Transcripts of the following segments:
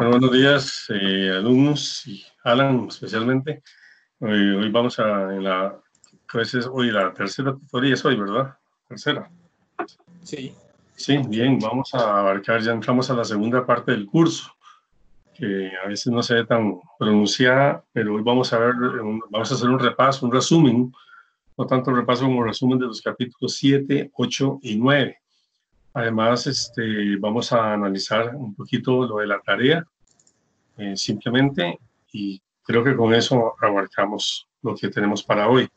Bueno, buenos días, alumnos y Alan especialmente. Hoy vamos creo que es hoy la tercera tutoría, es hoy, ¿verdad? Tercera. Sí. Sí, bien, vamos a abarcar, ya entramos a la segunda parte del curso, que a veces no se ve tan pronunciada, pero hoy vamos a ver, vamos a hacer un repaso, un resumen, no tanto repaso como resumen de los capítulos 7, 8 y 9. Además, vamos a analizar un poquito lo de la tarea, simplemente, y creo que con eso abarcamos lo que tenemos para hoy.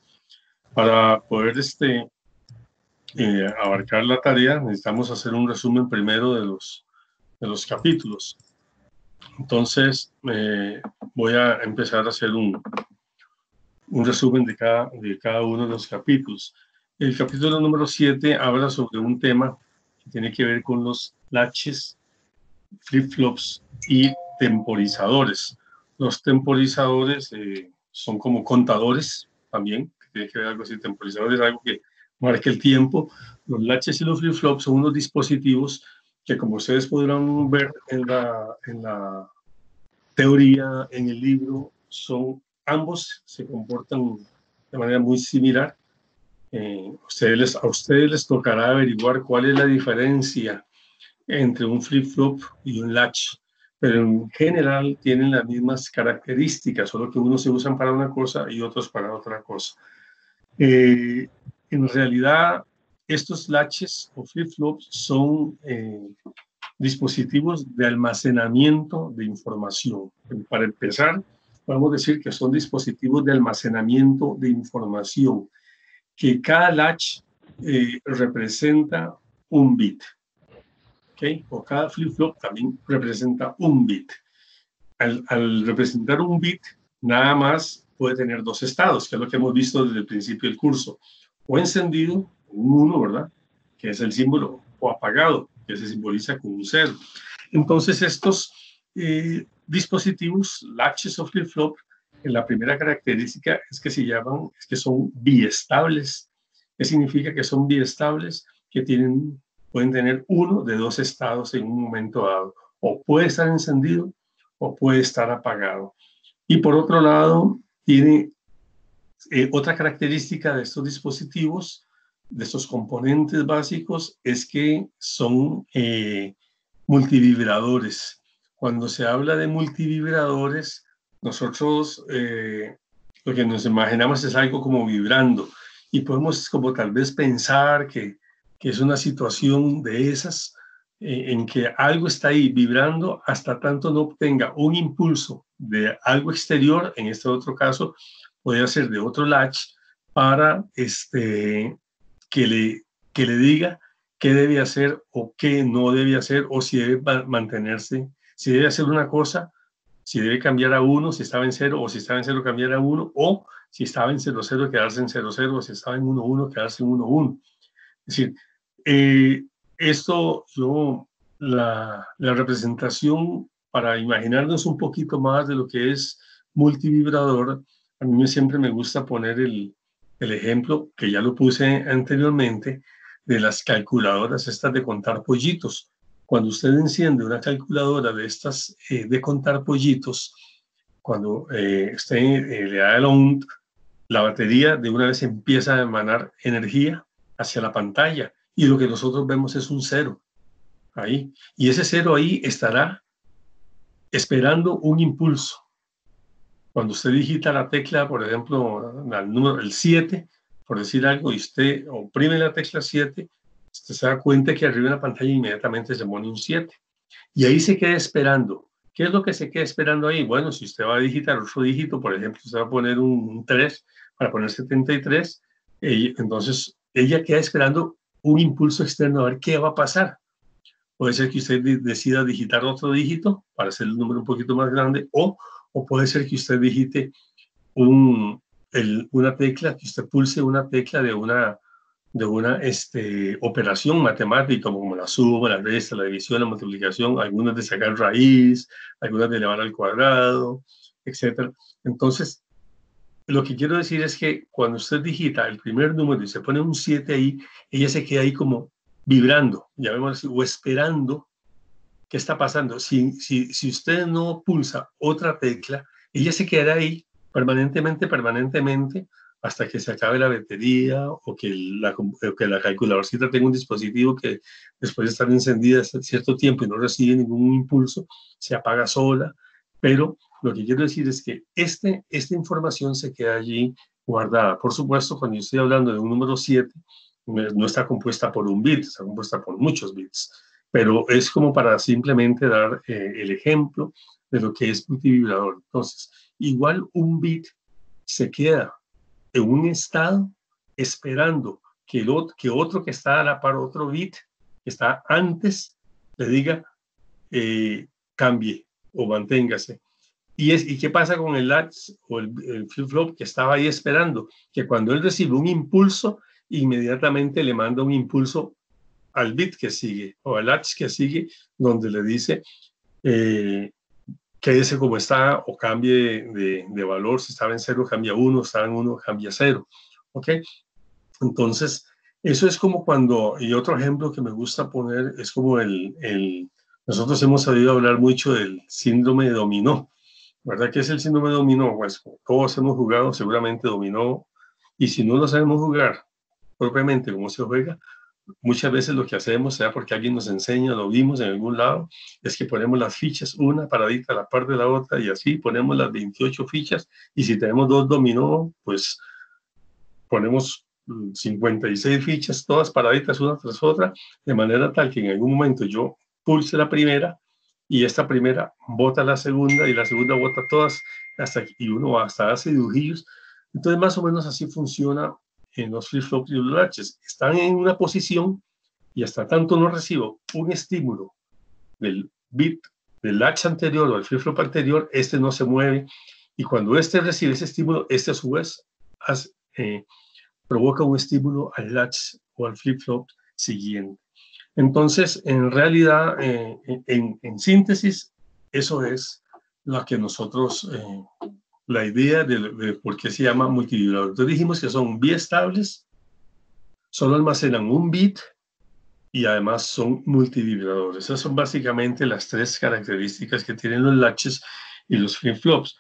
Para poder abarcar la tarea, necesitamos hacer un resumen primero de los capítulos. Entonces, voy a empezar a hacer un resumen de cada uno de los capítulos. El capítulo número 7 habla sobre un tema que tiene que ver con los latches, flip-flops y temporizadores. Los temporizadores son como contadores también, que tiene que ver algo así. Temporizadores, algo que marca el tiempo. Los latches y los flip-flops son unos dispositivos que, como ustedes podrán ver en la teoría, en el libro, ambos se comportan de manera muy similar. A ustedes les tocará averiguar cuál es la diferencia entre un flip-flop y un latch, pero en general tienen las mismas características, solo que unos se usan para una cosa y otros para otra cosa. En realidad, estos latches o flip-flops son dispositivos de almacenamiento de información. Para empezar, podemos decir que son dispositivos de almacenamiento de información, que cada latch representa un bit. ¿Okay? O cada flip-flop también representa un bit. Al representar un bit, nada más puede tener dos estados, que es lo que hemos visto desde el principio del curso. O encendido, un 1, ¿verdad? Que es el símbolo, o apagado, que se simboliza con un 0. Entonces, estos dispositivos, latches o flip-flop, la primera característica es que son biestables. ¿Qué significa que son biestables? Que pueden tener uno de dos estados en un momento dado. O puede estar encendido o puede estar apagado. Y por otro lado, tiene otra característica de estos dispositivos, de estos componentes básicos, es que son multivibradores. Cuando se habla de multivibradores, nosotros lo que nos imaginamos es algo como vibrando y podemos como tal vez pensar que es una situación de esas en que algo está ahí vibrando hasta tanto no obtenga un impulso de algo exterior, en este otro caso podría ser de otro latch, para que le diga qué debe hacer o qué no debe hacer, o si debe mantenerse, si debe hacer una cosa, si debe cambiar a 1, si estaba en 0, o si estaba en 0 cambiar a 1, o si estaba en 0, 0 quedarse en 0, 0, o si estaba en 1, 1 quedarse en 1, 1. Es decir, la representación, para imaginarnos un poquito más de lo que es multivibrador, a mí siempre me gusta poner el ejemplo, que ya lo puse anteriormente, de las calculadoras estas de contar pollitos. Cuando usted enciende una calculadora de estas de contar pollitos, cuando usted le da el on, la batería de una vez empieza a emanar energía hacia la pantalla y lo que nosotros vemos es un 0 ahí. Y ese 0 ahí estará esperando un impulso. Cuando usted digita la tecla, por ejemplo, el 7, por decir algo, y usted oprime la tecla 7, usted se da cuenta que arriba en la pantalla inmediatamente se pone un 7. Y ahí se queda esperando. ¿Qué es lo que se queda esperando ahí? Bueno, si usted va a digitar otro dígito, por ejemplo, usted va a poner un 3 para poner 73, entonces ella queda esperando un impulso externo a ver qué va a pasar. Puede ser que usted decida digitar otro dígito para hacer el número un poquito más grande, o puede ser que usted digite una tecla, que usted pulse una tecla de una operación matemática, como la suma, la resta, la división, la multiplicación, algunas de sacar raíz, algunas de elevar al cuadrado, etc. Entonces, lo que quiero decir es que cuando usted digita el primer número y se pone un 7 ahí, ella se queda ahí como vibrando, llamémoslo así, o esperando ¿qué está pasando? Si usted no pulsa otra tecla, ella se quedará ahí permanentemente, hasta que se acabe la batería o que la calculadorcita tenga un dispositivo que después de estar encendida cierto tiempo y no recibe ningún impulso, se apaga sola. Pero lo que quiero decir es que esta información se queda allí guardada. Por supuesto, cuando yo estoy hablando de un número 7, no está compuesta por un bit, está compuesta por muchos bits. Pero es como para simplemente dar el ejemplo de lo que es multivibrador. Entonces, igual un bit se queda en un estado esperando que otro que está a la par, otro bit que está antes, le diga cambie o manténgase. ¿Y qué pasa con el latch o el flip-flop que estaba ahí esperando? Que cuando él recibe un impulso, inmediatamente le manda un impulso al bit que sigue o al latch que sigue, donde le dice quédese como está o cambie de valor. Si estaba en 0, cambia 1, estaba en 1, cambia 0. ¿Ok? Entonces, eso es como cuando, y otro ejemplo que me gusta poner es como nosotros hemos oído hablar mucho del síndrome de dominó. ¿Verdad? ¿Qué es el síndrome de dominó? Pues todos hemos jugado seguramente dominó, y si no lo sabemos jugar propiamente como se juega, muchas veces lo que hacemos, sea porque alguien nos enseña, lo vimos en algún lado, es que ponemos las fichas una paradita a la par de la otra y así ponemos las 28 fichas, y si tenemos 2 dominó, pues ponemos 56 fichas, todas paraditas una tras otra, de manera tal que en algún momento yo pulse la primera y esta primera bota la segunda y la segunda bota todas, y uno hasta hace dibujillos. Entonces más o menos así funciona en los flip-flops y los latches. Están en una posición y hasta tanto no recibo un estímulo del bit del latch anterior o del flip-flop anterior, este no se mueve, y cuando este recibe ese estímulo, este a su vez provoca un estímulo al latch o al flip-flop siguiente. Entonces, en realidad, en síntesis, eso es lo que nosotros, la idea de por qué se llama multivibrador. Entonces dijimos que son biestables, solo almacenan un bit y además son multivibradores. Esas son básicamente las 3 características que tienen los latches y los flip-flops.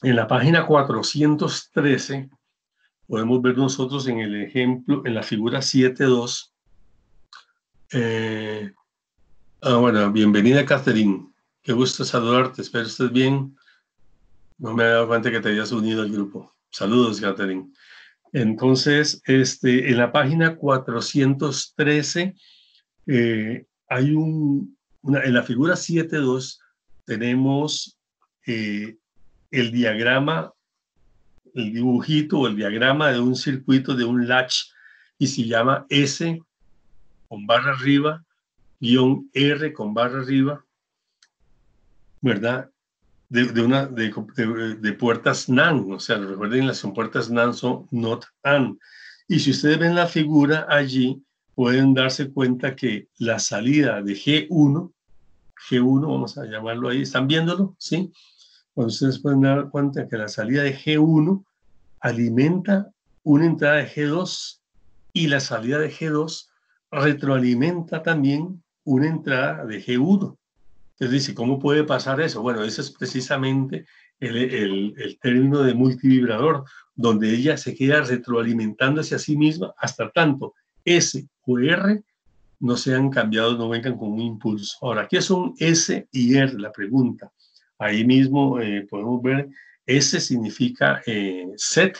En la página 413 podemos ver nosotros en el ejemplo, en la figura 7.2. Bueno, bienvenida, Catherine. Qué gusto saludarte, espero estés bien. No me he dado cuenta que te hayas unido al grupo. Saludos, Catherine. Entonces, en la página 413 hay en la figura 7.2 tenemos el diagrama, el dibujito o el diagrama de un circuito de un latch, y se llama S con barra arriba, guión R con barra arriba, ¿verdad? De puertas NAND, o sea, recuerden, las puertas NAND son NOT AND. Y si ustedes ven la figura allí, pueden darse cuenta que la salida de G1, vamos a llamarlo ahí, ¿están viéndolo? ¿Sí? Cuando ustedes pueden dar cuenta que la salida de G1 alimenta una entrada de G2 y la salida de G2 retroalimenta también una entrada de G1. Entonces dice, ¿cómo puede pasar eso? Bueno, ese es precisamente el término de multivibrador, donde ella se queda retroalimentándose a sí misma hasta tanto S o R no sean cambiados, no vengan con un impulso. Ahora, ¿qué son S y R? La pregunta. Ahí mismo podemos ver, S significa set,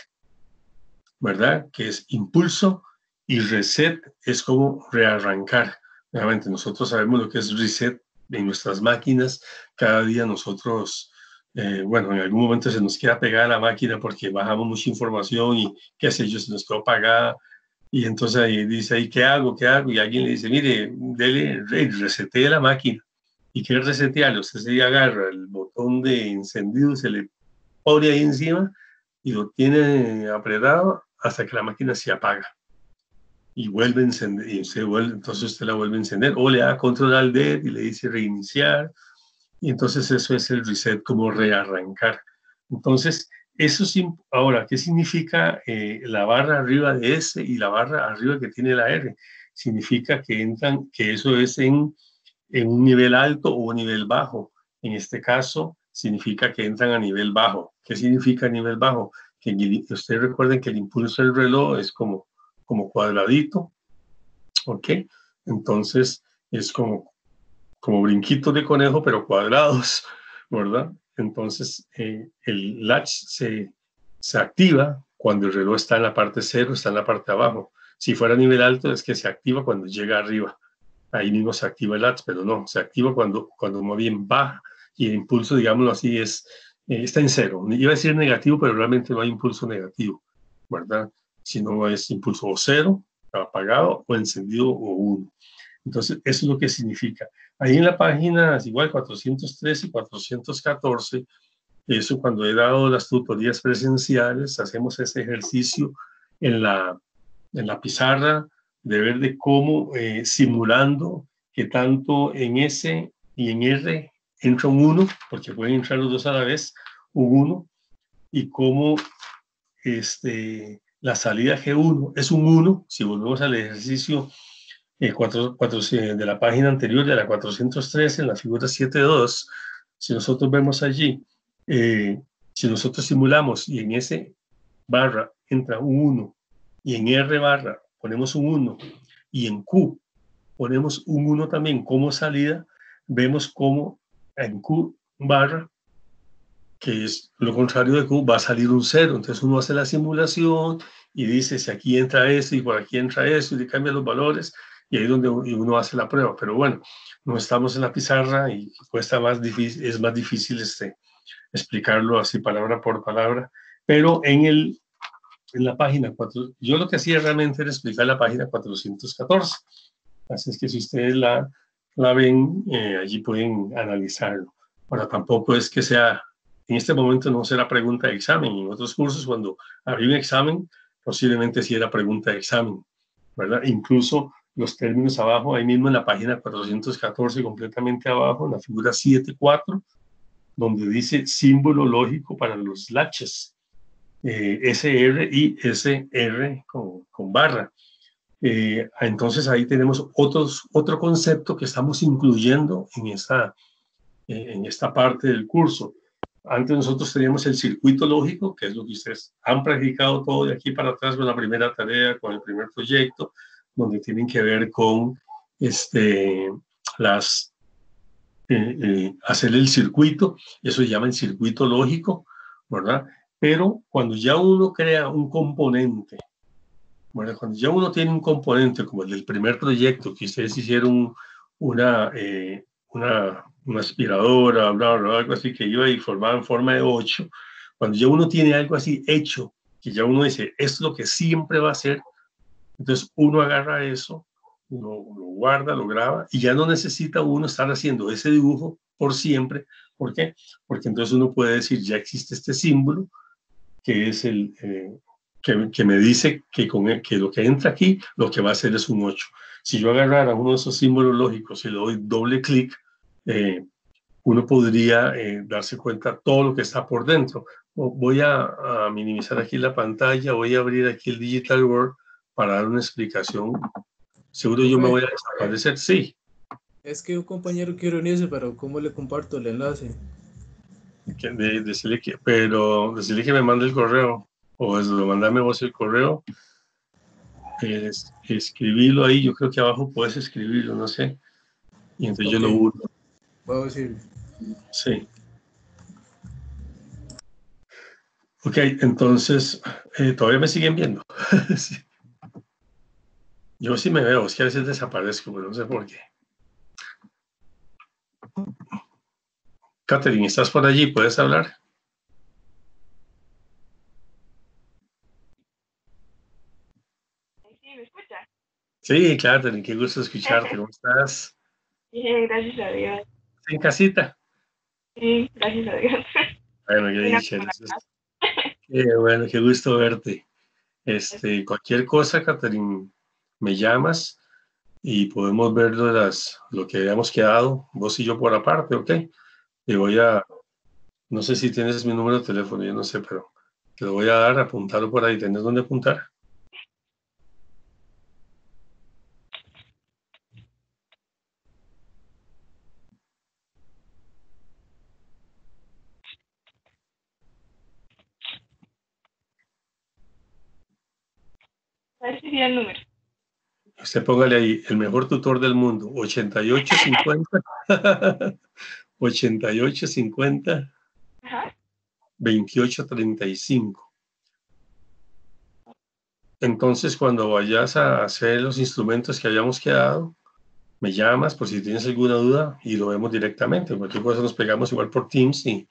¿verdad? Que es impulso, y reset es como rearrancar. Realmente nosotros sabemos lo que es reset en nuestras máquinas. Cada día nosotros, bueno, en algún momento se nos queda pegada la máquina porque bajamos mucha información y qué sé yo, se nos quedó apagada. Y entonces ahí dice, ¿y qué hago? ¿Qué hago? Y alguien le dice, mire, resetee la máquina. ¿Y qué resetearle? Usted se agarra el botón de encendido, se le pone ahí encima y lo tiene apretado hasta que la máquina se apaga. Y vuelve a encender, y entonces usted la vuelve a encender, o le da control al D y le dice reiniciar. Y entonces eso es el reset, como rearrancar. Entonces, eso ahora, ¿qué significa la barra arriba de S y la barra arriba que tiene la R? Significa que eso es en en un nivel alto o un nivel bajo. En este caso, significa que entran a nivel bajo. ¿Qué significa nivel bajo? Que ustedes recuerden que el impulso del reloj es como cuadradito, ¿ok? Entonces, es como brinquitos de conejo, pero cuadrados, ¿verdad? Entonces, el latch se activa cuando el reloj está en la parte cero, está en la parte de abajo. Si fuera a nivel alto, es que se activa cuando llega arriba. Ahí mismo se activa el latch, pero no, se activa cuando más bien baja y el impulso, digámoslo así, está en cero. Iba a decir negativo, pero realmente no hay impulso negativo, ¿verdad? Si no es impulso o cero, apagado, o encendido, o uno. Entonces, eso es lo que significa. Ahí en la página, igual 413 y 414, eso cuando he dado las tutorías presenciales, hacemos ese ejercicio en la pizarra de ver de cómo simulando que tanto en S y en R entra un 1, porque pueden entrar los dos a la vez, un 1, y cómo la salida G1 es un 1, si volvemos al ejercicio de la página anterior, de la 413, en la figura 7.2, si nosotros vemos allí, si nosotros simulamos y en S barra entra un 1 y en R barra ponemos un 1 y en Q ponemos un 1 también como salida, vemos cómo en Q barra, que es lo contrario de Q, va a salir un 0. Entonces uno hace la simulación y dice si aquí entra esto y por aquí entra eso y le cambia los valores y ahí es donde uno hace la prueba. Pero bueno, no estamos en la pizarra y cuesta más difícil, es más difícil explicarlo así palabra por palabra, pero en la página 4, yo lo que hacía realmente era explicar la página 414. Así es que si ustedes la ven, allí pueden analizarlo. Ahora, tampoco es que sea, en este momento no será pregunta de examen. En otros cursos, cuando había un examen, posiblemente sí era pregunta de examen, ¿verdad? Incluso los términos abajo, ahí mismo en la página 414, completamente abajo, en la figura 7.4, donde dice símbolo lógico para los latches. SR y SR con barra. Entonces ahí tenemos otro concepto que estamos incluyendo en esta parte del curso. Antes nosotros teníamos el circuito lógico, que es lo que ustedes han practicado todo de aquí para atrás con la primera tarea, con el primer proyecto, donde tienen que ver con hacer el circuito, eso se llama el circuito lógico, ¿verdad? Pero cuando ya uno crea un componente, bueno, cuando ya uno tiene un componente como el del primer proyecto, que ustedes hicieron una aspiradora, algo así que iba y formaba en forma de 8, cuando ya uno tiene algo así hecho, que ya uno dice, esto es lo que siempre va a ser, entonces uno agarra eso, lo guarda, lo graba y ya no necesita uno estar haciendo ese dibujo por siempre. ¿Por qué? Porque entonces uno puede decir, ya existe este símbolo, que es que me dice que que lo que entra aquí, lo que va a hacer es un 8. Si yo agarrara uno de esos símbolos lógicos y le doy doble clic, uno podría darse cuenta todo lo que está por dentro. Voy a minimizar aquí la pantalla, voy a abrir aquí el Digital World para dar una explicación. Seguro yo me voy a desaparecer, sí. Es que un compañero quiere unirse, pero ¿cómo le comparto el enlace? Decirle que me mande el correo, o mandame vos el correo, escribirlo ahí, yo creo que abajo puedes escribirlo, no sé, y entonces Ok, yo lo uno. voy a decir. Sí. Ok, entonces, todavía me siguen viendo. Sí. Yo sí me veo, es que a veces desaparezco, pero no sé por qué. Catherine, ¿estás por allí? ¿Puedes hablar? Sí, ¿me escucha? Sí, Catherine, qué gusto escucharte. ¿Cómo estás? Bien, gracias a Dios. ¿En casita? Sí, gracias a Dios. Bueno, qué Una dicha. semana más. Qué bueno, qué gusto verte. Cualquier cosa, Catherine, me llamas y podemos ver lo que habíamos quedado, vos y yo por aparte, ¿ok? Y no sé si tienes mi número de teléfono, yo no sé, pero te lo voy a dar, apuntarlo por ahí. ¿Tienes dónde apuntar? ¿Cuál sería el número? Usted póngale ahí, el mejor tutor del mundo, 8850, 8850, Ajá. 2835. Entonces, cuando vayas a hacer los instrumentos que hayamos quedado, me llamas por si tienes alguna duda y lo vemos directamente. Cualquier cosa nos pegamos igual por Teams y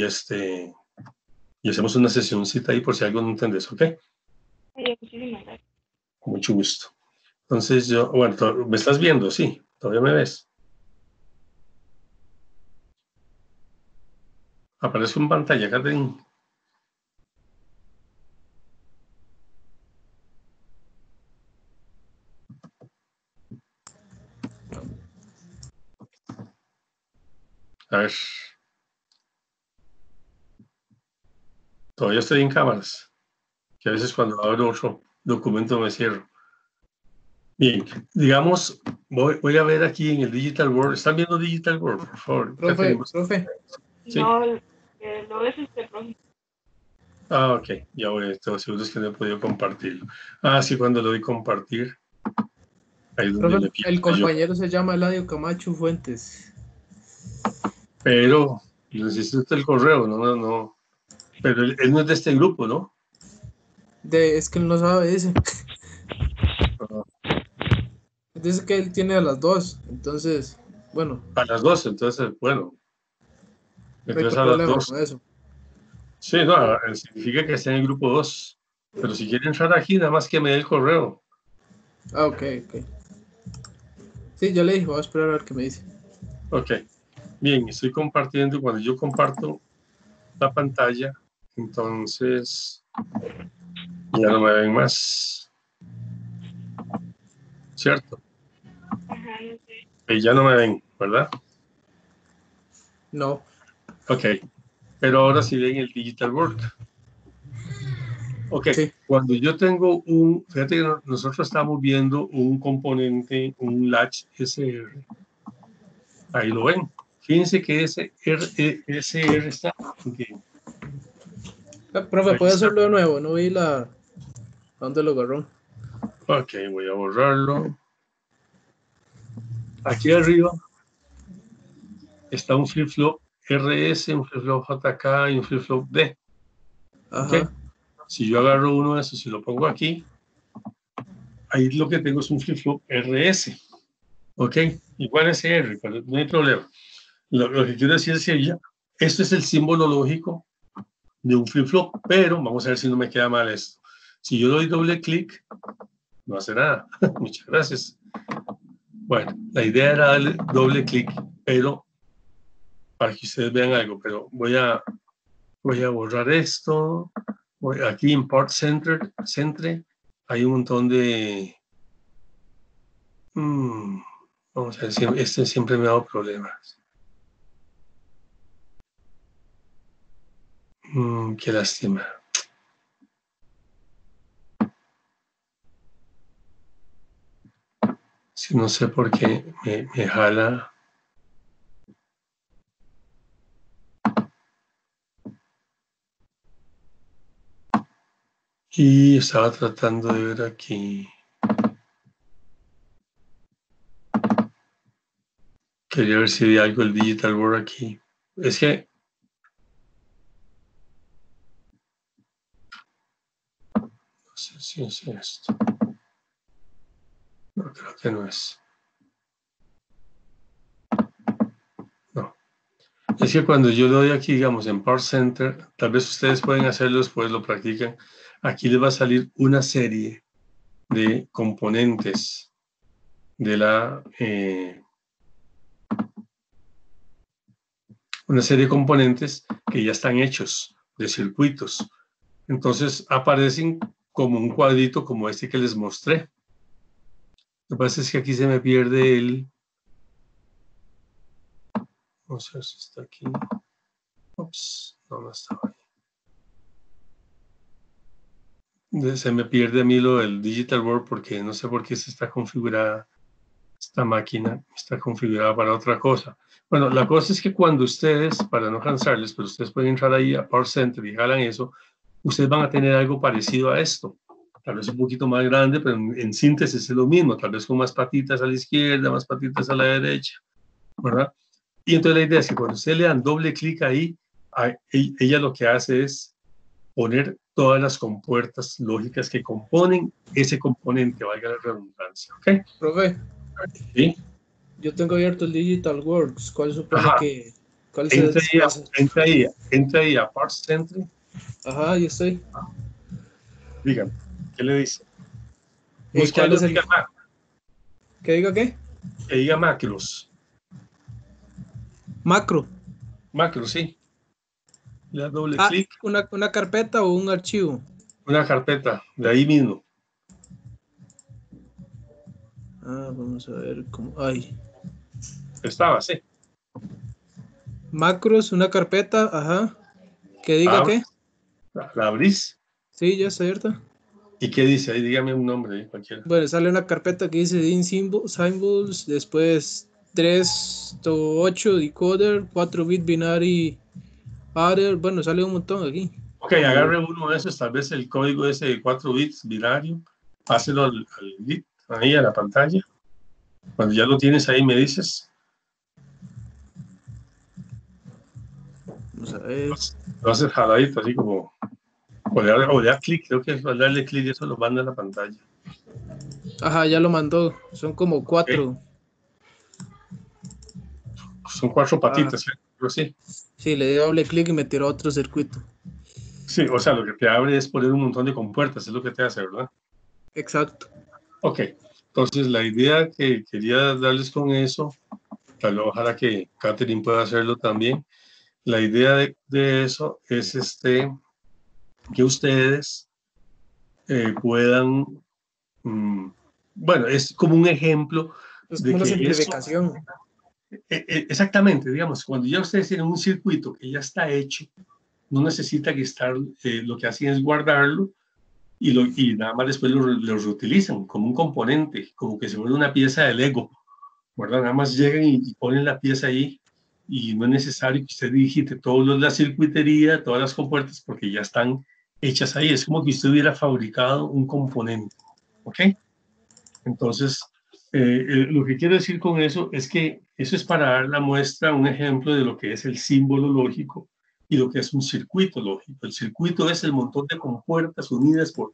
hacemos una sesioncita ahí por si algo no entendés, ¿ok? Muchísimas gracias. Con mucho gusto. Entonces, bueno, ¿me estás viendo? Sí, todavía me ves. Aparece en pantalla, Catherine. A ver. Todavía estoy en cámaras. Que a veces cuando abro otro documento me cierro. Bien, digamos, voy a ver aquí en el Digital World. ¿Están viendo Digital World, por favor? Profe, Sí. No, lo ves profe. Ah, ok. Ya voy, estoy seguro es que no he podido compartirlo. Ah, sí, cuando lo doy compartir. Ahí es donde profe, me pierdo el yo. compañero se llama Eladio Camacho Fuentes. Pero necesito el correo, no. Pero él no es de este grupo, ¿no? Es que él no sabe, dice. Dice que él tiene a las dos. Entonces, bueno, A las 2, entonces, bueno. no hay Entonces a las problema 2. con eso. Sí, no, significa que está en el grupo 2. Pero si quiere entrar aquí, nada más que me dé el correo. Ah, ok. Sí, yo le dije, voy a esperar a ver qué me dice. Ok. Bien, estoy compartiendo. Cuando yo comparto la pantalla, entonces ya no me ven más. ¿Cierto? Ajá, no sé. Ya no me ven, ¿verdad? No. Ok. Pero ahora sí ven el Digital World. Ok. Sí. Cuando yo tengo fíjate que nosotros estamos viendo un componente, un latch SR. Ahí lo ven. Fíjense que ese SR está. Okay. Profe, Ahí ¿puede está. hacerlo de nuevo? No vi dónde lo agarró. Ok, voy a borrarlo. Aquí arriba está un flip-flop RS, un flip-flop JK y un flip-flop D. Ajá. ¿Okay? Si yo agarro uno de esos y lo pongo aquí, ahí lo que tengo es un flip-flop RS. ¿Ok? Igual es R, pero no hay problema. Lo que quiero decir es que ya, esto es el símbolo lógico de un flip-flop, pero vamos a ver si no me queda mal esto. Si yo doy doble clic, no hace nada. Muchas gracias. Bueno, la idea era darle doble clic, pero para que ustedes vean algo, pero voy a borrar esto. Aquí en Part Center, hay un montón de... vamos a ver, este siempre me ha dado problemas. Qué lástima. Si no sé por qué me jala. Y estaba tratando de ver aquí. Quería ver si había algo del Digital World aquí. Es que no sé si es esto. No, creo que no es. No. Es que cuando yo doy aquí, digamos, en Part Center, tal vez ustedes pueden hacerlo, después lo practican. Aquí les va a salir una serie de componentes de una serie de componentes que ya están hechos de circuitos. Entonces aparecen como un cuadrito como este que les mostré. Lo que pasa es que aquí se me pierde el... Vamos a ver si está aquí. Ups, no estaba ahí. Se me pierde a mí lo del Digital World porque no sé por qué se está configurada. Esta máquina está configurada para otra cosa. Bueno, la cosa es que cuando ustedes, para no cansarles, pero ustedes pueden entrar ahí a Power Center y jalan eso, ustedes van a tener algo parecido a esto. tal vez un poquito más grande, pero en síntesis es lo mismo, tal vez con más patitas a la izquierda, más patitas a la derecha, ¿verdad? Y entonces la idea es que cuando ustedes le dan doble clic ahí, ella lo que hace es poner todas las compuertas lógicas que componen ese componente, valga la redundancia, ¿ok? Profe, ¿Sí? yo tengo abierto el Digital Works. ¿Cuál supone Ajá. que... ¿Cuál se desplaza? Entra ahí a Parts Entry. Ajá, ahí estoy. Dígame, ¿qué le dice? Busque ¿Cuál algo es el... ¿Qué diga qué? que diga macros. Macro. Macros, sí. Le da doble Ah, clic. una carpeta o un archivo. Una carpeta, de ahí mismo. Ah, vamos a ver cómo... Ay. Estaba, sí. Macros, una carpeta, ajá. ¿Qué diga Abre, qué? la abrís. Sí, ya está abierta. ¿Y qué dice? Ahí dígame un nombre, cualquiera. Bueno, sale una carpeta que dice DIN Symbols, después 3 to 8 decoder, 4 bit binary adder, bueno, sale un montón aquí. Ok, agarre uno de esos, tal vez el código ese de 4 bits binario, páselo al bit, ahí a la pantalla. Cuando ya lo tienes ahí me dices. Vamos a ver. Lo haces jaladito, así como, o le da clic, creo que es darle clic y eso lo manda a la pantalla. Ajá, ya lo mandó. Son como 4. Okay. Son 4 patitas, ¿cierto? Sí. Sí, le di doble clic y me tiró a otro circuito. Sí, o sea, lo que te abre es poner un montón de compuertas, es lo que te hace, ¿verdad? Exacto. Ok, entonces la idea que quería darles con eso, tal vez ojalá que Catherine pueda hacerlo también, la idea de eso es que ustedes puedan, bueno, es como un ejemplo Es de como una que eso, simplificación. exactamente, digamos, cuando ya ustedes tienen un circuito que ya está hecho, no necesita que estar, lo que hacen es guardarlo y nada más después lo reutilizan como un componente, como que se vuelve una pieza de Lego, ¿verdad? Nada más llegan y ponen la pieza ahí y no es necesario que usted digite toda la circuitería, todas las compuertas, porque ya están hechas ahí. Es como que usted hubiera fabricado un componente, ¿ok? Entonces, lo que quiero decir con eso es que eso es para dar la muestra, un ejemplo de lo que es el símbolo lógico y lo que es un circuito lógico. El circuito es el montón de compuertas unidas por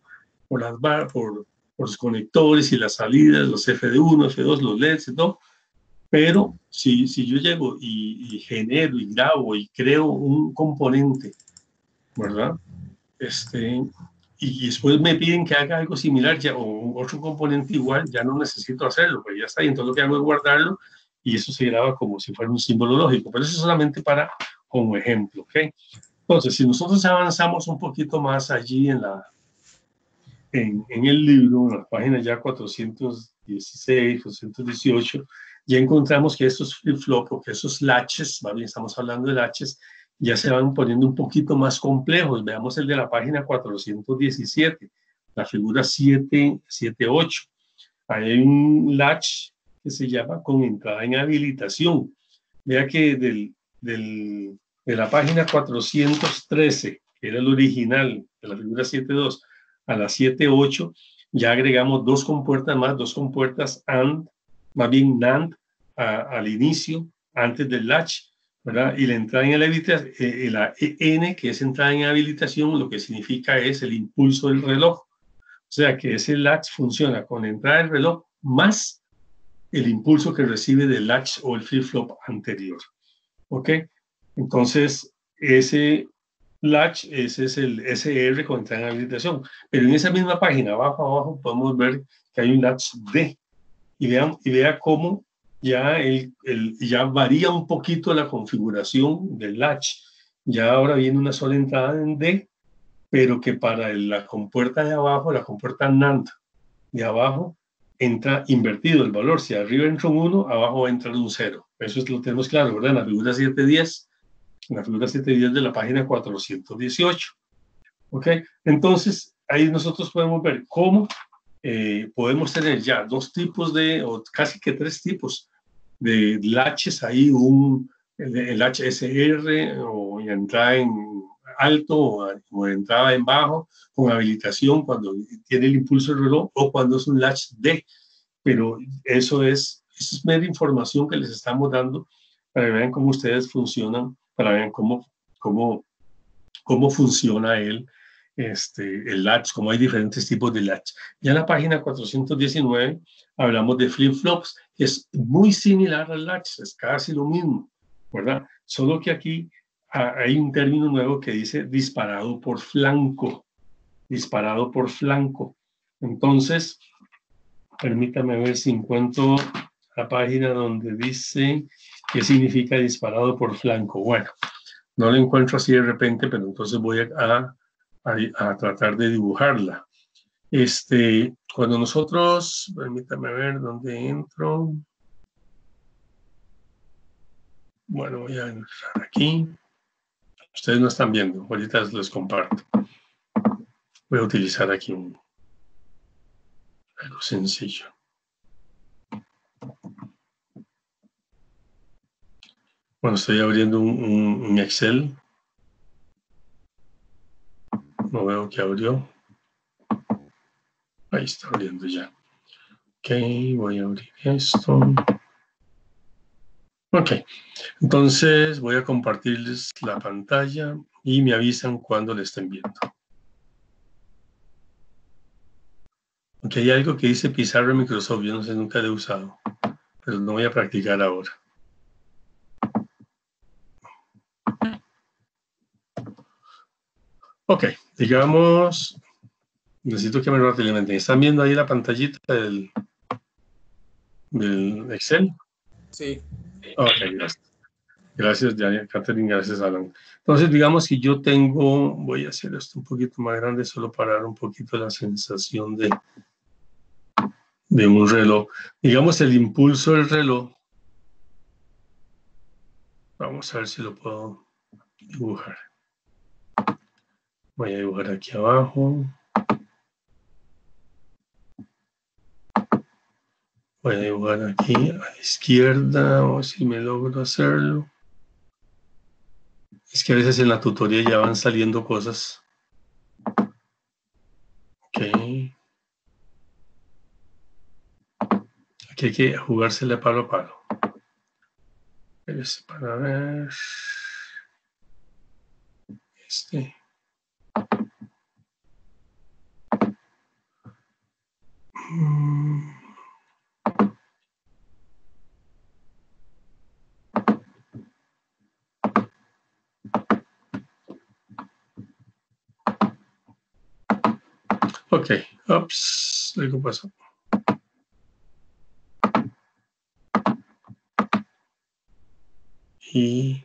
las por los conectores y las salidas, los FD1, F2, los LEDs y todo. Pero si yo llego y genero y grabo y creo un componente, ¿verdad? Y después me piden que haga algo similar ya, o otro componente igual, ya no necesito hacerlo, pues ya está. Y entonces lo que hago es guardarlo y eso se graba como si fuera un símbolo lógico. Pero eso es solamente para como ejemplo, ¿ok? Entonces, si nosotros avanzamos un poquito más allí en el libro, en la página ya 416, 418, ya encontramos que estos flip-flop o que esos latches, ¿vale? Estamos hablando de latches, ya se van poniendo un poquito más complejos. Veamos el de la página 417, la figura 778. Hay un latch que se llama con entrada en habilitación. Vea que de la página 413, que era el original de la figura 7.2, a la 7.8, ya agregamos dos compuertas AND, más bien NAND, al inicio, antes del latch, ¿verdad? Y la entrada en habilitación, la N, que es entrada en habilitación, lo que significa es el impulso del reloj. O sea que ese latch funciona con la entrada del reloj más el impulso que recibe del latch o el flip-flop anterior. ¿Ok? Entonces, ese latch, ese es el SR con entrada en habilitación. Pero en esa misma página, abajo, podemos ver que hay un latch D. Y vea cómo ya, ya varía un poquito la configuración del latch. Ya ahora viene una sola entrada en D, pero que para la compuerta de abajo, la compuerta NAND de abajo, entra invertido el valor. Si arriba entra un 1, abajo va a entrar un 0. Eso lo tenemos claro, ¿verdad? En la figura 710, en la figura 710 de la página 418. ¿Ok? Entonces, ahí nosotros podemos ver cómo podemos tener ya dos tipos o casi que tres tipos de latches ahí, el HSR o entrada en alto o de entrada en bajo, con habilitación cuando tiene el impulso del reloj o cuando es un latch D. Pero eso es mera información que les estamos dando para que vean cómo ustedes funcionan, para que vean cómo funciona el latch, cómo hay diferentes tipos de latch. Ya en la página 419 hablamos de flip-flops, es muy similar al latch, es casi lo mismo, ¿verdad? Solo que aquí hay un término nuevo que dice disparado por flanco, disparado por flanco. Entonces, permítame ver si encuentro la página donde dice qué significa disparado por flanco. Bueno, no lo encuentro así de repente, pero entonces voy a tratar de dibujarla. Cuando nosotros, permítame ver dónde entro. Bueno, voy a entrar aquí. Ustedes no están viendo, ahorita les comparto. Voy a utilizar aquí algo sencillo. Bueno, estoy abriendo un Excel. No veo que abrió. Ahí está abriendo ya. Ok, voy a abrir esto. Ok, entonces voy a compartirles la pantalla y me avisan cuando la estén viendo. Ok, hay algo que dice pizarra Microsoft, yo no sé, nunca lo he usado, pero no voy a practicar ahora. Ok, digamos, necesito que me lo retroalimenten. ¿Están viendo ahí la pantallita del Excel? Sí. Ok, gracias. Gracias, Catherine, gracias, Alan. Entonces, digamos que yo tengo, voy a hacer esto un poquito más grande, solo para dar un poquito la sensación de un reloj. Digamos, el impulso del reloj. Vamos a ver si lo puedo dibujar. Voy a dibujar aquí abajo. Voy a dibujar aquí a la izquierda, o si me logro hacerlo. Es que a veces en la tutoría ya van saliendo cosas. Ok. Aquí hay que jugársele palo a palo. Para ver. Ok, ups, algo pasó. Y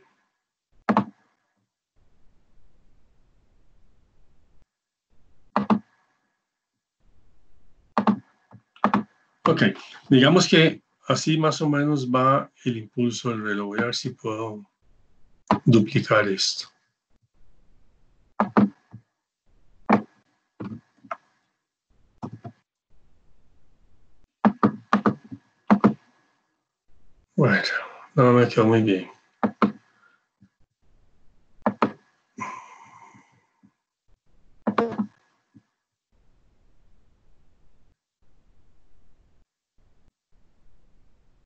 ok, digamos que así más o menos va el impulso del reloj. Voy a ver si puedo duplicar esto. Bueno, no me quedó muy bien.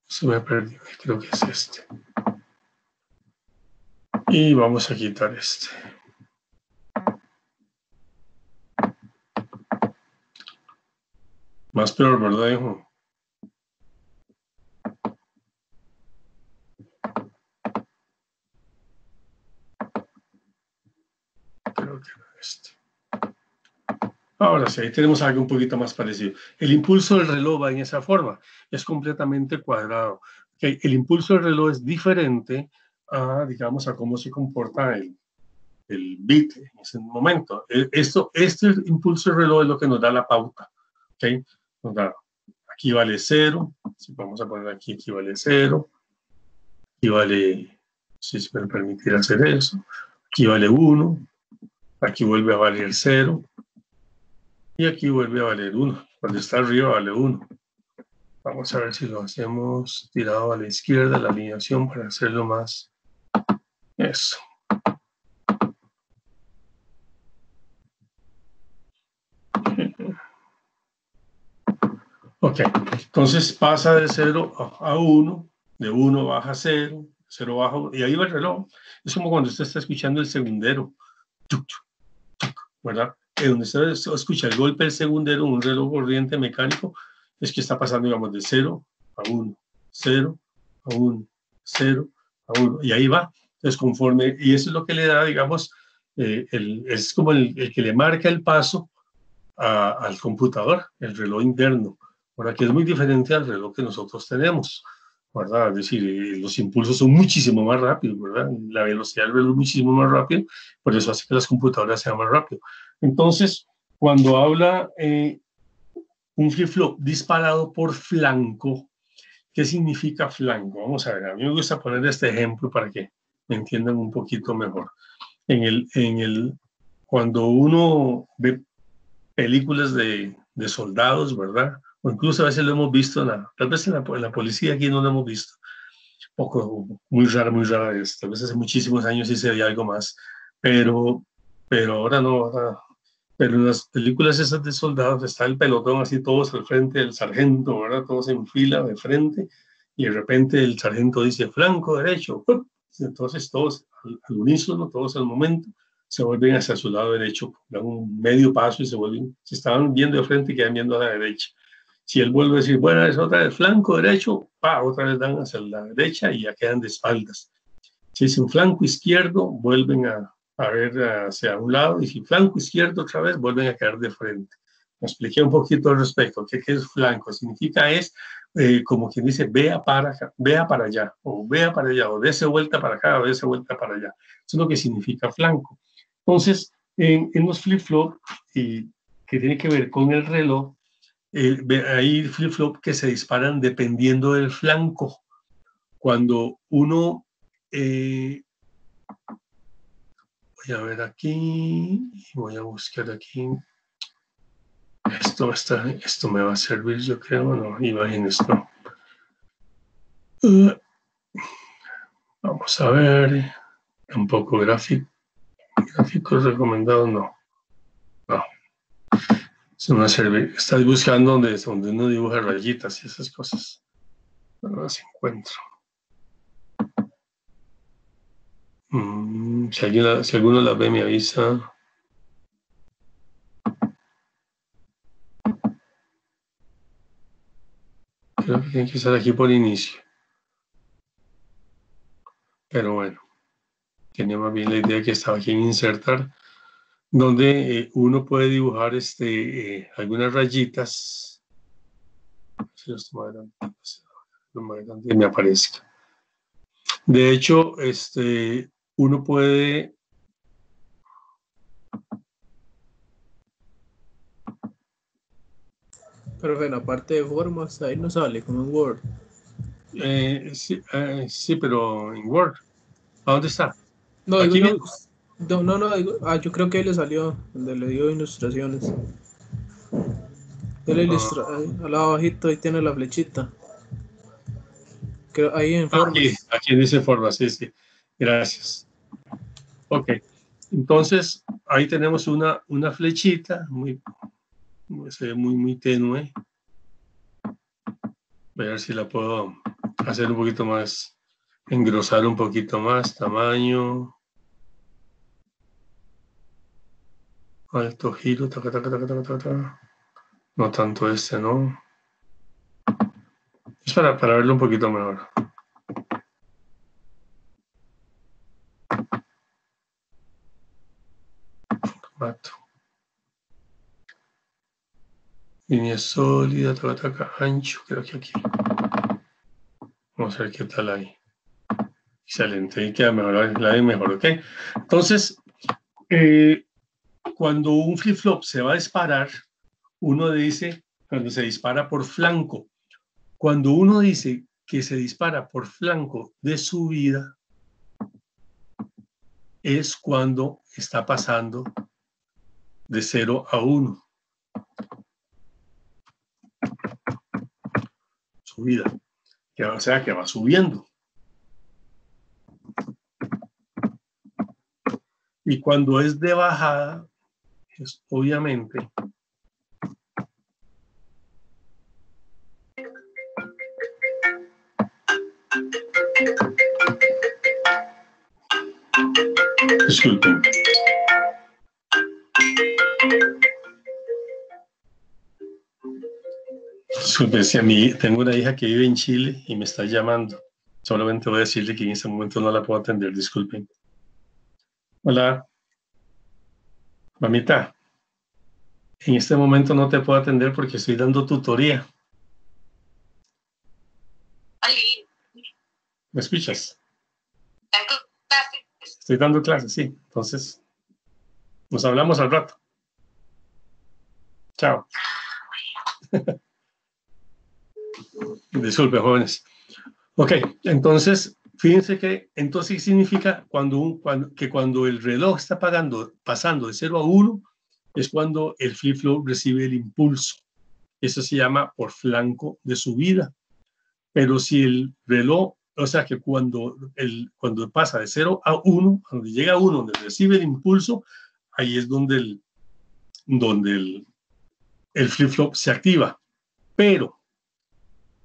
Se me perdió, creo que es este. Y vamos a quitar este. Más peor, ¿verdad, hijo? Creo que era este. Ahora sí, ahí tenemos algo un poquito más parecido. El impulso del reloj va en esa forma. Es completamente cuadrado. Okay. El impulso del reloj es diferente a, digamos, a cómo se comporta el bit en ese momento. Este impulso del reloj es lo que nos da la pauta. ¿Okay? Nos da, aquí vale 0. Si vamos a poner aquí vale 0. Aquí vale, si se me permitiera hacer eso. Aquí vale 1. Aquí vuelve a valer 0. Y aquí vuelve a valer 1. Cuando está arriba vale 1. Vamos a ver si lo hacemos tirado a la izquierda, la alineación, para hacerlo más. Eso. Ok, entonces pasa de 0 a 1, de 1 baja a 0, 0 baja, y ahí va el reloj. Es como cuando usted está escuchando el segundero, ¿verdad? Donde usted escucha el golpe del segundero, un reloj corriente mecánico, es que está pasando, digamos, de 0 a 1, 0 a 1, 0 a 1, y ahí va. Entonces, conforme, y eso es lo que le da, digamos, es como el que le marca el paso al computador, el reloj interno, ¿verdad? Que es muy diferente al reloj que nosotros tenemos, ¿verdad? Es decir, los impulsos son muchísimo más rápidos, ¿verdad? La velocidad del reloj es muchísimo más rápido, por eso hace que las computadoras sean más rápidas. Entonces, cuando habla un flip-flop disparado por flanco, ¿qué significa flanco? Vamos a ver, a mí me gusta poner este ejemplo para que me entiendan un poquito mejor. Cuando uno ve películas de soldados, ¿verdad? O incluso a veces lo hemos visto, tal vez en la policía aquí no lo hemos visto, poco, muy rara vez, tal vez hace muchísimos años sí se veía algo más, pero, pero ahora no, pero en las películas esas de soldados está el pelotón así todos al frente del sargento, ¿verdad? Todos en fila de frente, y de repente el sargento dice flanco derecho, ¡pum! Entonces todos al unísono, todos al momento, se vuelven hacia su lado derecho, dan un medio paso y se vuelven, si estaban viendo de frente, quedan viendo a la derecha. Si él vuelve a decir, bueno, es otra vez flanco derecho, otra vez dan hacia la derecha y ya quedan de espaldas. Si es un flanco izquierdo, vuelven a ver hacia un lado, y si flanco izquierdo otra vez, vuelven a quedar de frente. Me expliqué un poquito al respecto. ¿Qué es flanco? Significa es como quien dice, vea para acá, vea para allá, o vea para allá, o dése vuelta para acá, o dése vuelta para allá. Eso es lo que significa flanco. Entonces, en los flip-flop, que tiene que ver con el reloj, hay flip-flop que se disparan dependiendo del flanco. Cuando uno, voy a ver aquí, voy a buscar aquí, esto me va a servir, yo creo, no, imagínense, no. Vamos a ver, tampoco gráficos recomendados, no. Eso no sirve. Estás buscando donde uno dibuja rayitas y esas cosas. No las encuentro. Si alguno la ve, me avisa. Creo que tiene que estar aquí por inicio. Pero bueno, tenía más bien la idea que estaba aquí en insertar, donde uno puede dibujar algunas rayitas. Si lo más grande me aparezca. De hecho, uno puede... Pero en la parte de formas, ahí no sale como en Word. Sí, pero en Word. ¿A dónde está? No, Aquí digo mismo. yo, no, digo, yo creo que ahí le salió, donde le dio ilustraciones. Ahí, al lado bajito, ahí tiene la flechita. Creo, ahí en formas. Aquí dice forma, sí, sí. Gracias. Ok. Entonces, ahí tenemos una flechita se ve muy tenue. Voy a ver si la puedo hacer un poquito más, engrosar un poquito más, tamaño. Alto giro, taca, taca, taca, taca, taca. No tanto ¿no? Es para verlo un poquito mejor. Formato. Línea sólida, taca, taca, ancho, creo que aquí. Vamos a ver qué tal ahí. Excelente, y queda mejor, la de mejor, ¿ok? Entonces, cuando un flip-flop se va a disparar, uno dice, cuando se dispara por flanco, cuando uno dice que se dispara por flanco de subida, es cuando está pasando de 0 a 1. Subida, o sea que va subiendo. Y cuando es de bajada, es obviamente Disculpen. Disculpen, si a mí tengo una hija que vive en Chile y me está llamando. Solamente voy a decirle que en este momento no la puedo atender, disculpen. Hola. Mamita, en este momento no te puedo atender porque estoy dando tutoría. ¿Me escuchas? Estoy dando clases, sí. Entonces, nos hablamos al rato. Chao. Disculpe, jóvenes. Ok, entonces, fíjense que entonces significa que cuando el reloj está pasando de 0 a 1, es cuando el flip-flop recibe el impulso. Eso se llama por flanco de subida. Pero si el reloj, o sea que cuando pasa de 0 a 1, cuando llega a 1, donde recibe el impulso, ahí es donde el flip-flop se activa. Pero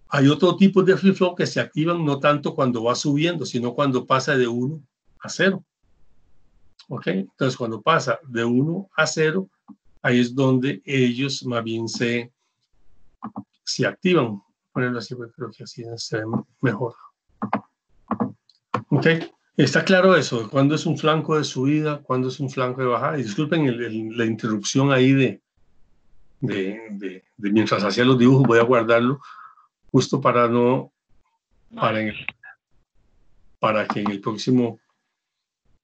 hay otro tipo de flip-flop que se activan no tanto cuando va subiendo, sino cuando pasa de 1 a 0. ¿Ok? Entonces, cuando pasa de 1 a 0, ahí es donde ellos más bien se activan. Ponerlo así, porque creo que así se ve mejor. ¿Ok? ¿Está claro eso? ¿Cuándo es un flanco de subida? ¿Cuándo es un flanco de bajada? Y disculpen la interrupción ahí de mientras hacía los dibujos, voy a guardarlo justo para que en el próximo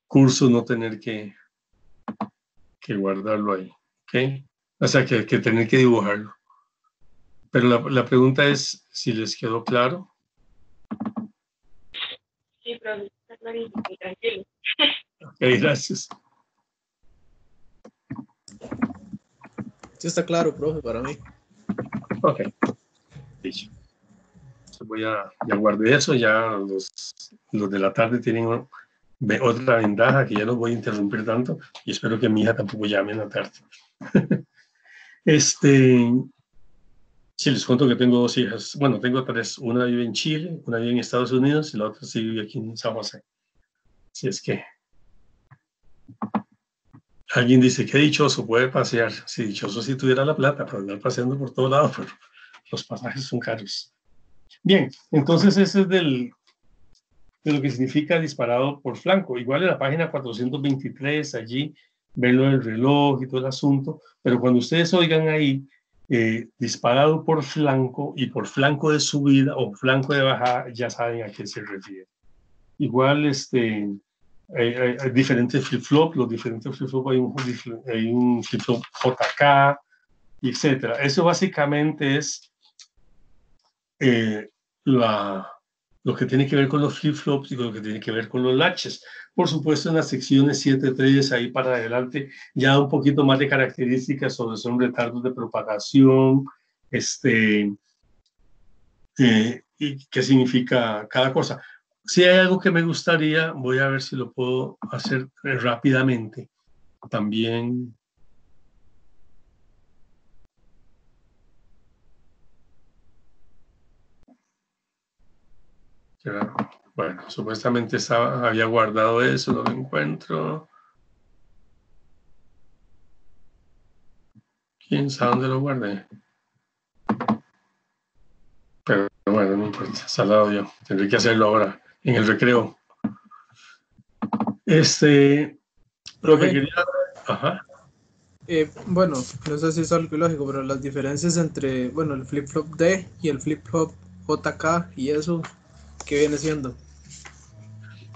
curso no tener que guardarlo ahí, ¿ok? O sea, que tener que dibujarlo. Pero la pregunta es si les quedó claro. Sí, pero está clarísimo, tranquilo. Ok, gracias. Sí está claro, profe, para mí. Ok. Dicho. Ya guardé eso, ya los de la tarde tienen otra ventaja que ya no voy a interrumpir tanto y espero que mi hija tampoco llame en la tarde. Sí, les cuento que tengo 2 hijas. Bueno, tengo 3. Una vive en Chile, una vive en Estados Unidos y la otra sí vive aquí en San José. Si es que alguien dice que dichoso puede pasear. Si dichoso si tuviera la plata para andar paseando por todo lado, pero los pasajes son caros. Bien, entonces ese es de lo que significa disparado por flanco. Igual en la página 423, allí ven lo del reloj y todo el asunto, pero cuando ustedes oigan ahí disparado por flanco y por flanco de subida o flanco de bajada, ya saben a qué se refiere. Igual hay diferentes flip-flop, los diferentes flip-flop, hay un flip-flop JK, etc. Eso básicamente es lo que tiene que ver con los flip-flops y con lo que tiene que ver con los latches. Por supuesto, en las secciones 7.3, ahí para adelante, ya un poquito más de características sobre son retardos de propagación, y qué significa cada cosa. Si hay algo que me gustaría, voy a ver si lo puedo hacer rápidamente. También bueno, supuestamente había guardado eso, no lo encuentro. ¿Quién sabe dónde lo guardé? Pero bueno, no importa, salado yo. Tendré que hacerlo ahora, en el recreo. Lo que quería... Ajá. Bueno, no sé si es algo lógico, pero las diferencias entre, bueno, el flip-flop D y el flip-flop JK y eso, ¿qué viene siendo?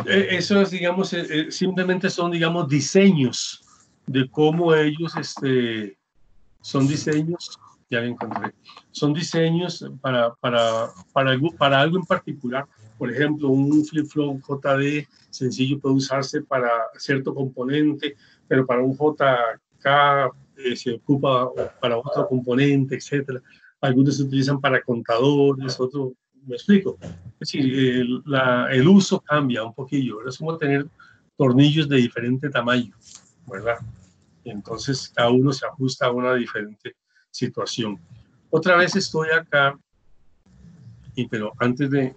Eso es, digamos, simplemente son, digamos, diseños de cómo ellos, son diseños, ya lo encontré, son diseños para algo en particular. Por ejemplo, un flip-flop JD sencillo puede usarse para cierto componente, pero para un JK se ocupa para otro componente, etc. Algunos se utilizan para contadores, otros, me explico. Es decir, el uso cambia un poquillo, ¿verdad? Es como tener tornillos de diferente tamaño, ¿verdad? Entonces, cada uno se ajusta a una diferente situación. Otra vez estoy acá, pero antes de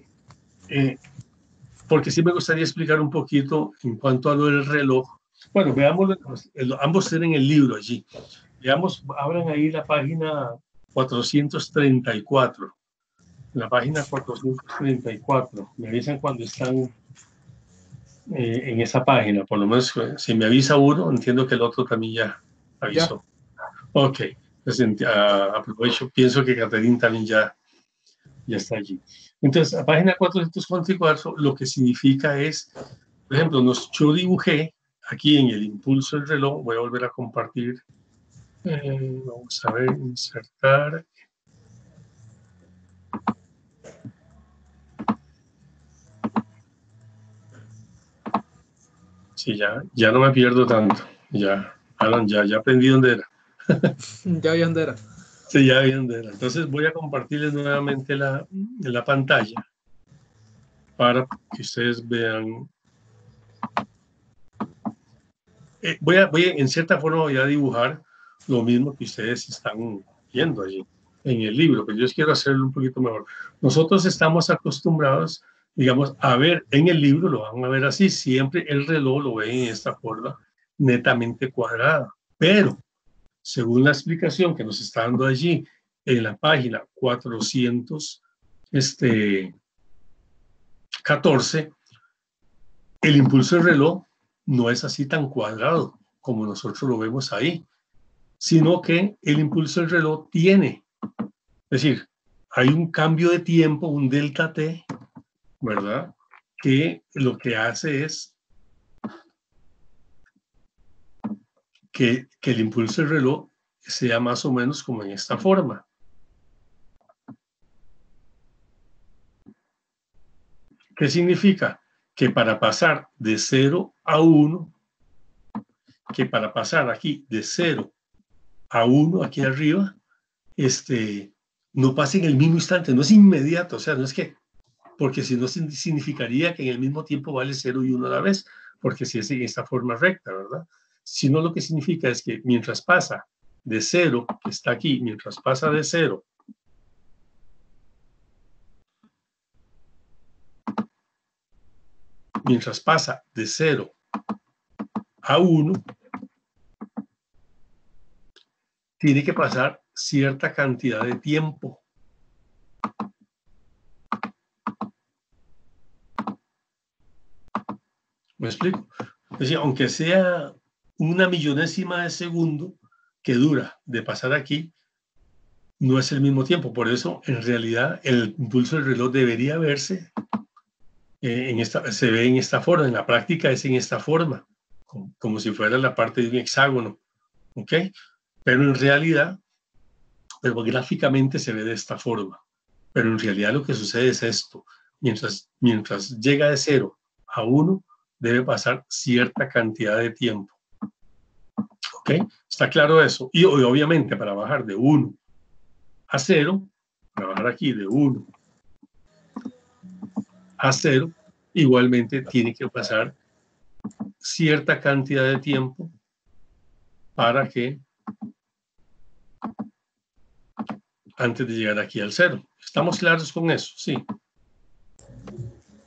porque sí me gustaría explicar un poquito en cuanto a lo del reloj. Bueno, veamos, ambos tienen el libro allí. Veamos, abran ahí la página 434. La página 434. Me avisan cuando están en esa página. Por lo menos, si me avisa uno, entiendo que el otro también ya avisó. Ya. Ok, pues, aprovecho. Pienso que Catherine también ya está allí. Entonces, la página 444 lo que significa es, por ejemplo, yo dibujé aquí en el impulso del reloj. Voy a volver a compartir. Vamos a ver, insertar. Sí, ya no me pierdo tanto. Ya, Alan, ya aprendí dónde era. Ya vi dónde era. Sí, ya vi dónde era. Entonces voy a compartirles nuevamente la pantalla para que ustedes vean. En cierta forma voy a dibujar lo mismo que ustedes están viendo allí en el libro, pero yo quiero hacerlo un poquito mejor. Nosotros estamos acostumbrados, digamos, a ver en el libro, lo van a ver así, siempre el reloj lo ven en esta forma netamente cuadrada, pero según la explicación que nos está dando allí en la página 414, el impulso del reloj no es así tan cuadrado como nosotros lo vemos ahí, sino que el impulso del reloj tiene, es decir, hay un cambio de tiempo, un delta T, ¿verdad? Que lo que hace es que el impulso del reloj sea más o menos como en esta forma. ¿Qué significa? Que para pasar de 0 a 1, que para pasar aquí de 0 a 1, aquí arriba, no pasa en el mismo instante, no es inmediato, o sea, no es que, porque si no significaría que en el mismo tiempo vale 0 y 1 a la vez, porque si es en esta forma recta, ¿verdad? Sino lo que significa es que mientras pasa de 0, que está aquí, mientras pasa de 0 a 1, tiene que pasar cierta cantidad de tiempo. ¿Me explico? Es decir, aunque sea una millonésima de segundo que dura de pasar aquí, no es el mismo tiempo. Por eso, en realidad, el impulso del reloj debería verse se ve en esta forma. En la práctica es en esta forma, como si fuera la parte de un hexágono. ¿Ok? Pero en realidad, gráficamente se ve de esta forma. Pero en realidad lo que sucede es esto. Mientras llega de 0 a 1, debe pasar cierta cantidad de tiempo. ¿Ok? ¿Está claro eso? Y obviamente para bajar de 1 a 0, para bajar aquí de 1 a 0, igualmente tiene que pasar cierta cantidad de tiempo para que antes de llegar aquí al 0. ¿Estamos claros con eso? Sí.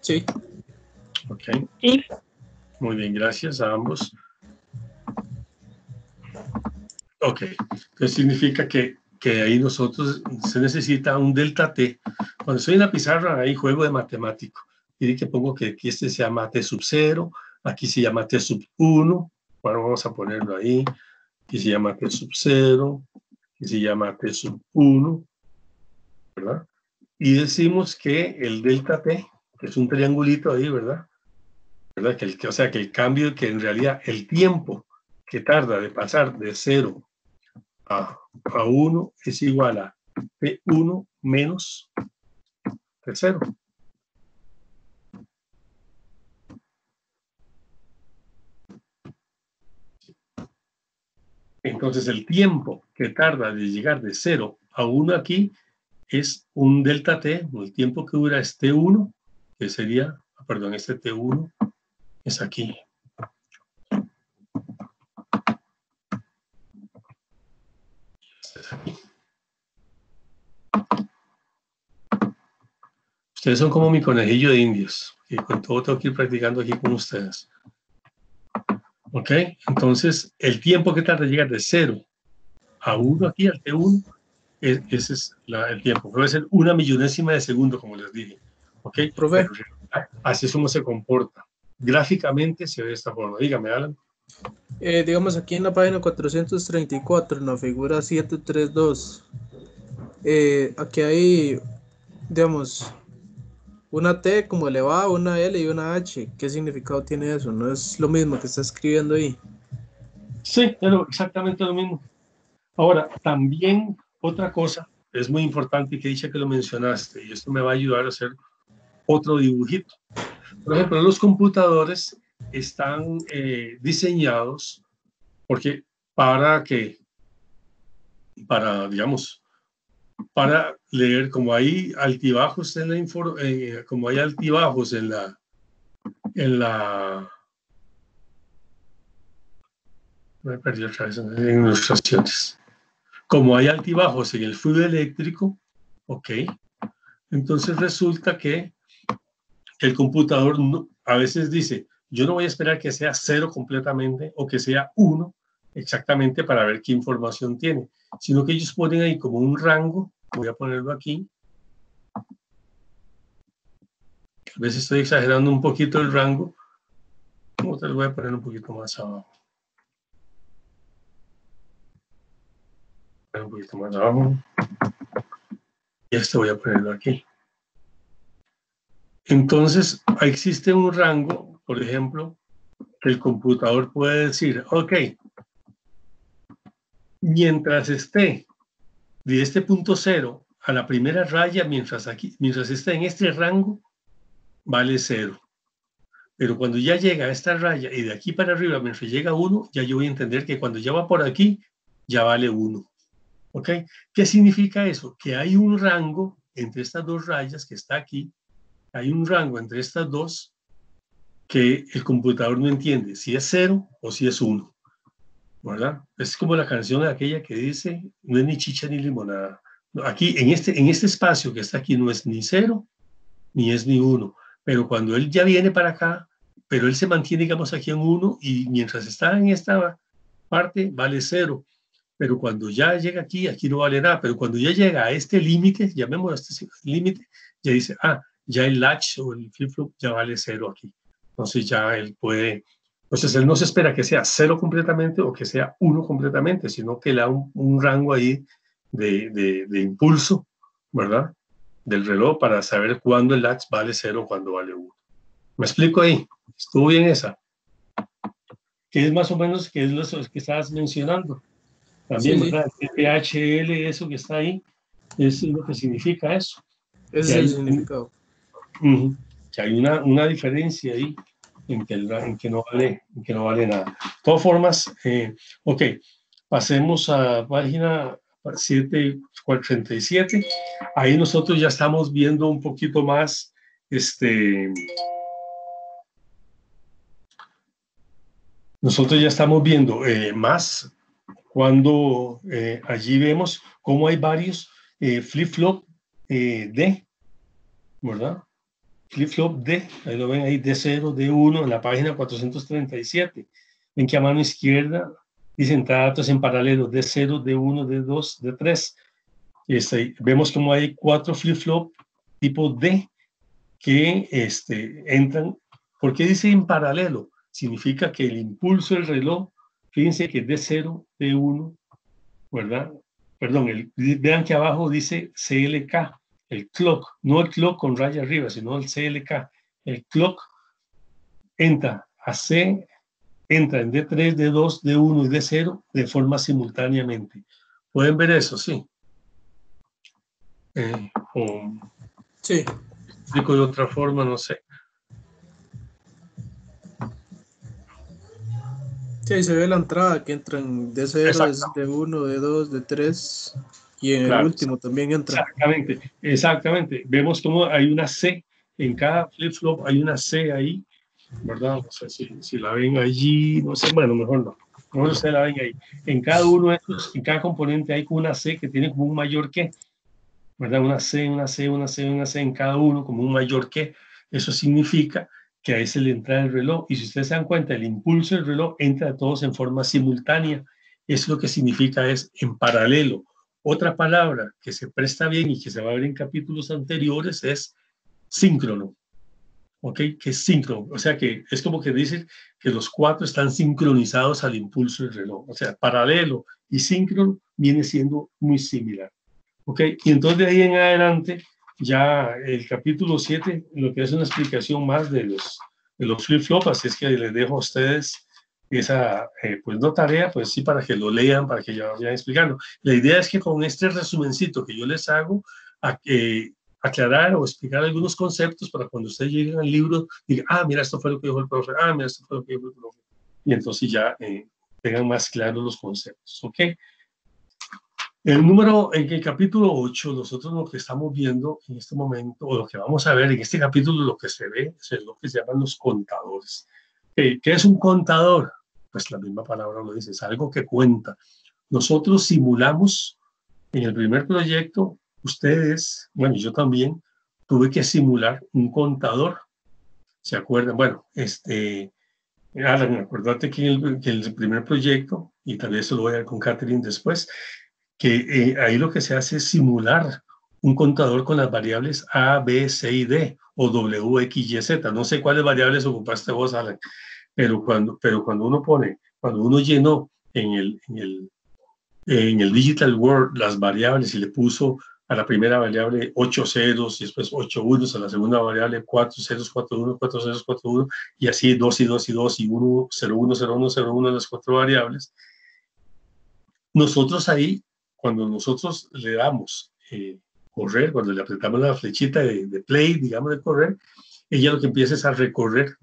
Sí. Ok. Sí. Muy bien, gracias a ambos. Ok, entonces significa que ahí nosotros se necesita un delta T. Cuando estoy en la pizarra, ahí juego de matemático. Y que pongo que aquí se llama T sub 0, aquí se llama T sub 1. Bueno, vamos a ponerlo ahí. Aquí se llama T sub 0, aquí se llama T sub 1, ¿verdad? Y decimos que el delta T, que es un triangulito ahí, ¿verdad? O sea, que el cambio, que en realidad el tiempo que tarda de pasar de 0 a 1 es igual a T1 menos T0. Entonces el tiempo que tarda de llegar de 0 a 1 aquí es un delta T, el tiempo que dura es T1, que sería, perdón, este T1 es aquí. Este es aquí. Ustedes son como mi conejillo de indios, y con todo tengo que ir practicando aquí con ustedes. ¿Ok? Entonces, el tiempo que tarda en llegar de 0 a 1 aquí, al T1, ese es el tiempo. Puede ser 1/1000ª de segundo, como les dije. ¿Ok? Profe. Pero así es como se comporta. Gráficamente se ve de esta forma. Dígame, Alan. Digamos aquí en la página 434, en la figura 732, aquí hay, digamos, una T como elevada, una L y una H. ¿Qué significado tiene eso? No es lo mismo que está escribiendo ahí. Sí, pero exactamente lo mismo. Ahora, también otra cosa es muy importante y que dice que lo mencionaste, y esto me va a ayudar a hacer otro dibujito. Por ejemplo, los computadores están diseñados porque digamos, para leer, como hay altibajos en como hay altibajos en me perdí otra vez en ilustraciones. Como hay altibajos en el fluido eléctrico, ok, entonces resulta que el computador a veces dice, yo no voy a esperar que sea 0 completamente o que sea 1 exactamente para ver qué información tiene, sino que ellos ponen ahí como un rango, voy a ponerlo aquí, a veces estoy exagerando un poquito el rango, como te lo voy a poner un poquito más abajo. Un poquito más abajo. Y esto voy a ponerlo aquí. Entonces, existe un rango, por ejemplo, que el computador puede decir, ok, mientras esté de este punto 0 a la primera raya, mientras esté en este rango, vale 0. Pero cuando ya llega a esta raya y de aquí para arriba, mientras llega a 1, ya yo voy a entender que cuando ya va por aquí, ya vale 1. ¿Ok? ¿Qué significa eso? Que hay un rango entre estas dos rayas que está aquí, hay un rango entre estas dos que el computador no entiende si es 0 o si es 1. ¿Verdad? Es como la canción aquella que dice, no es ni chicha ni limonada. Aquí, en este espacio que está aquí, no es ni 0, ni es ni 1. Pero cuando él ya viene para acá, pero él se mantiene, digamos, aquí en 1, y mientras está en esta parte, vale 0. Pero cuando ya llega aquí, aquí no vale nada. Pero cuando ya llega a este límite, llamémoslo este límite, ya dice, ya el latch o el flip-flop ya vale 0 aquí. Entonces ya él puede... Entonces él no se espera que sea 0 completamente o que sea 1 completamente, sino que le da un rango ahí de impulso, ¿verdad? Del reloj para saber cuándo el latch vale 0 o cuándo vale 1. ¿Me explico ahí? ¿Estuvo bien esa? Que es más o menos que es lo que estabas mencionando. También, Sí, ¿verdad? El PHL, eso que está ahí, es lo que significa eso. ese es el significado. Que hay una diferencia ahí en que no vale nada. De todas formas, ok, pasemos a página 747. Ahí nosotros ya estamos viendo un poquito más, nosotros ya estamos viendo más cuando allí vemos cómo hay varios flip-flop D, ¿verdad? Flip-flop D, ahí lo ven ahí, D0, D1, en la página 437. Ven que a mano izquierda dicen datos en paralelo, D0, D1, D2, D3. Vemos como hay 4 flip-flop tipo D que entran. ¿Por qué dice en paralelo? Significa que el impulso del reloj, fíjense que D0, D1, ¿verdad? Perdón, vean que abajo dice CLK, el clock, no el clock con raya arriba, sino el CLK. El clock entra entra en D3, D2, D1 y D0 de forma simultáneamente. ¿Pueden ver eso? Sí. Sí. Explico de otra forma, no sé. Sí, ahí se ve la entrada que entran D0, D1, D2, D3 y en el último también entra. Exactamente. Vemos como hay una C en cada flip-flop, hay una C ahí, ¿verdad? No sé si la ven allí, no sé, bueno, mejor no. Mejor ustedes la ven ahí. En cada uno de estos, en cada componente hay una C que tiene como un mayor que, ¿verdad? Una C, una C, una C, una C en cada uno, como un mayor que. Eso significa que ahí se le entra el reloj. Y si ustedes se dan cuenta, el impulso del reloj entra a todos en forma simultánea. Eso lo que significa es en paralelo. Otra palabra que se presta bien y que se va a ver en capítulos anteriores es síncrono. ¿Ok? Que es síncrono. O sea que es como que dicen que los cuatro están sincronizados al impulso del reloj. O sea, paralelo y síncrono viene siendo muy similar. ¿Ok? Y entonces de ahí en adelante, ya el capítulo 7, lo que es una explicación más de los flip-flops, así es que les dejo a ustedes esa, pues no tarea, pues sí, para que lo lean, para que ya vayan explicando. La idea es que con este resumencito que yo les hago, aclarar o explicar algunos conceptos para cuando ustedes lleguen al libro, digan, ah, mira, esto fue lo que dijo el profe, ah, mira, esto fue lo que dijo el profe. Y entonces ya tengan más claros los conceptos, ¿ok? En el capítulo 8, nosotros lo que estamos viendo en este momento, o lo que vamos a ver en este capítulo, lo que se ve es lo que se llaman los contadores. ¿Qué es un contador? Pues la misma palabra lo dice, es algo que cuenta. Nosotros simulamos en el primer proyecto, ustedes, bueno, yo también, tuve que simular un contador. ¿Se acuerdan? Bueno, Alan, acuérdate que el primer proyecto, y tal vez se lo voy a ver con Catherine después, que ahí lo que se hace es simular un contador con las variables A, B, C y D, o W, X, Y, Z. No sé cuáles variables ocupaste vos, Alan, pero cuando uno llenó en el Digital World las variables y le puso a la primera variable 8 ceros y después 8 unos, a la segunda variable 4 ceros, 4 1, 4 ceros, 4 1, y así 2 y 2 y 2 y 1, 0, 1, 0, 1, 0, 1 las cuatro variables. Nosotros ahí, cuando nosotros le damos correr, cuando le apretamos la flechita de play, digamos, de correr, ella lo que empieza es a recorrer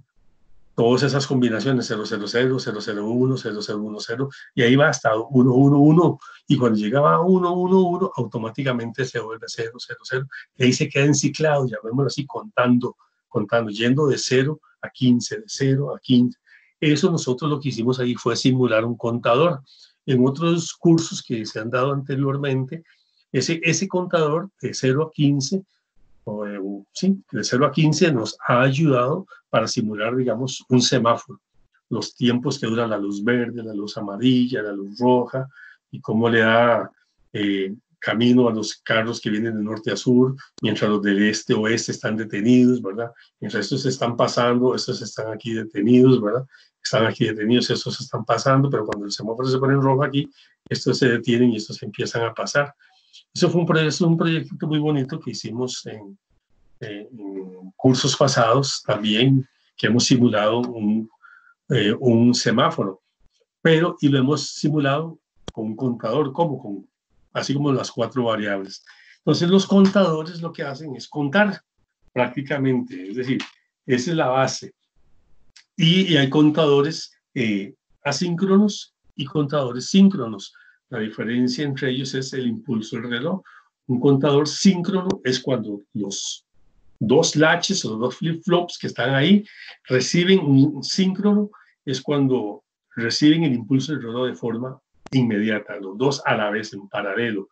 todas esas combinaciones 000, 001, 0010, y ahí va hasta 111, y cuando llegaba a 111, automáticamente se vuelve 000, y ahí se queda enciclado, llamémoslo así, contando, yendo de 0 a 15, de 0 a 15. Eso nosotros lo que hicimos ahí fue simular un contador. En otros cursos que se han dado anteriormente, ese contador de 0 a 15, sí, de 0 a 15 nos ha ayudado para simular, digamos, un semáforo, los tiempos que dura la luz verde, la luz amarilla, la luz roja, y cómo le da camino a los carros que vienen de norte a sur, mientras los del este a oeste están detenidos, ¿verdad? Mientras estos están pasando, estos están aquí detenidos, ¿verdad? Están aquí detenidos, estos están pasando, pero cuando el semáforo se pone en rojo aquí, estos se detienen y estos empiezan a pasar. Eso fue un proyecto muy bonito que hicimos en cursos pasados también, que hemos simulado un semáforo, y lo hemos simulado con un contador, así como las cuatro variables. Entonces los contadores lo que hacen es contar prácticamente, es decir, esa es la base. Y hay contadores asíncronos y contadores síncronos. La diferencia entre ellos es el impulso del reloj. Un contador síncrono es cuando los dos latches o los dos flip-flops que están ahí reciben un síncrono, es cuando reciben el impulso del reloj de forma inmediata, los dos a la vez, en paralelo.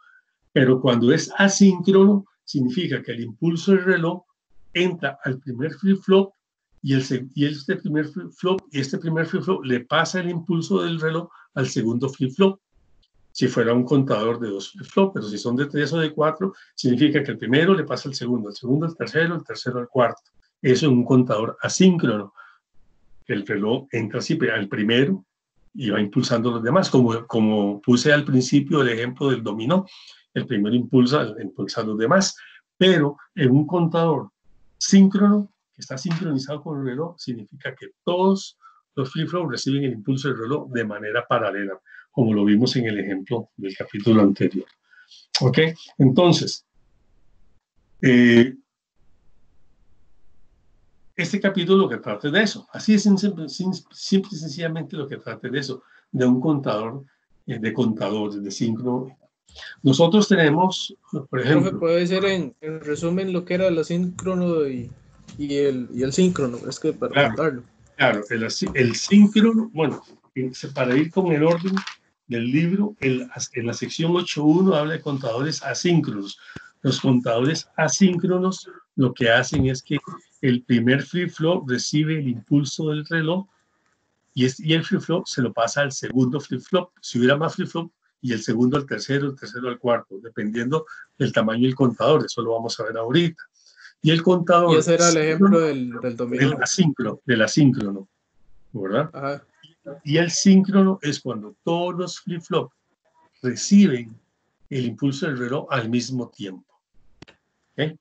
Pero cuando es asíncrono, significa que el impulso del reloj entra al primer flip-flop y este primer flip-flop le pasa el impulso del reloj al segundo flip-flop. Si fuera un contador de dos flip-flops, pero si son de 3 o de 4, significa que el primero le pasa al segundo al tercero al cuarto. Eso es un contador asíncrono. El reloj entra así al primero y va impulsando a los demás, como puse al principio el ejemplo del dominó. El primero impulsa a los demás, pero en un contador síncrono, que está sincronizado con el reloj, significa que todos los flip-flops reciben el impulso del reloj de manera paralela, como lo vimos en el ejemplo del capítulo anterior. ¿Ok? Entonces, este capítulo lo que trata de eso. Así es simple y sencillamente lo que trata de eso, de un contador, de contadores, de síncrono. Nosotros tenemos, por ejemplo... Profe, puede ser en resumen lo que era el asíncrono y el síncrono, es que para contarlo. Claro, el síncrono, bueno, para ir con el orden del libro, en la sección 8.1 habla de contadores asíncronos. Los contadores asíncronos lo que hacen es que el primer flip-flop recibe el impulso del reloj y el flip-flop se lo pasa al segundo flip-flop. Si hubiera más flip-flop, y el segundo al tercero, el tercero al cuarto, dependiendo del tamaño del contador. Eso lo vamos a ver ahorita. Y el contador... Y ese era el ejemplo del dominó. Del asíncrono, ¿verdad? Ajá. Y el síncrono es cuando todos los flip-flop reciben el impulso del reloj al mismo tiempo. ¿Okay?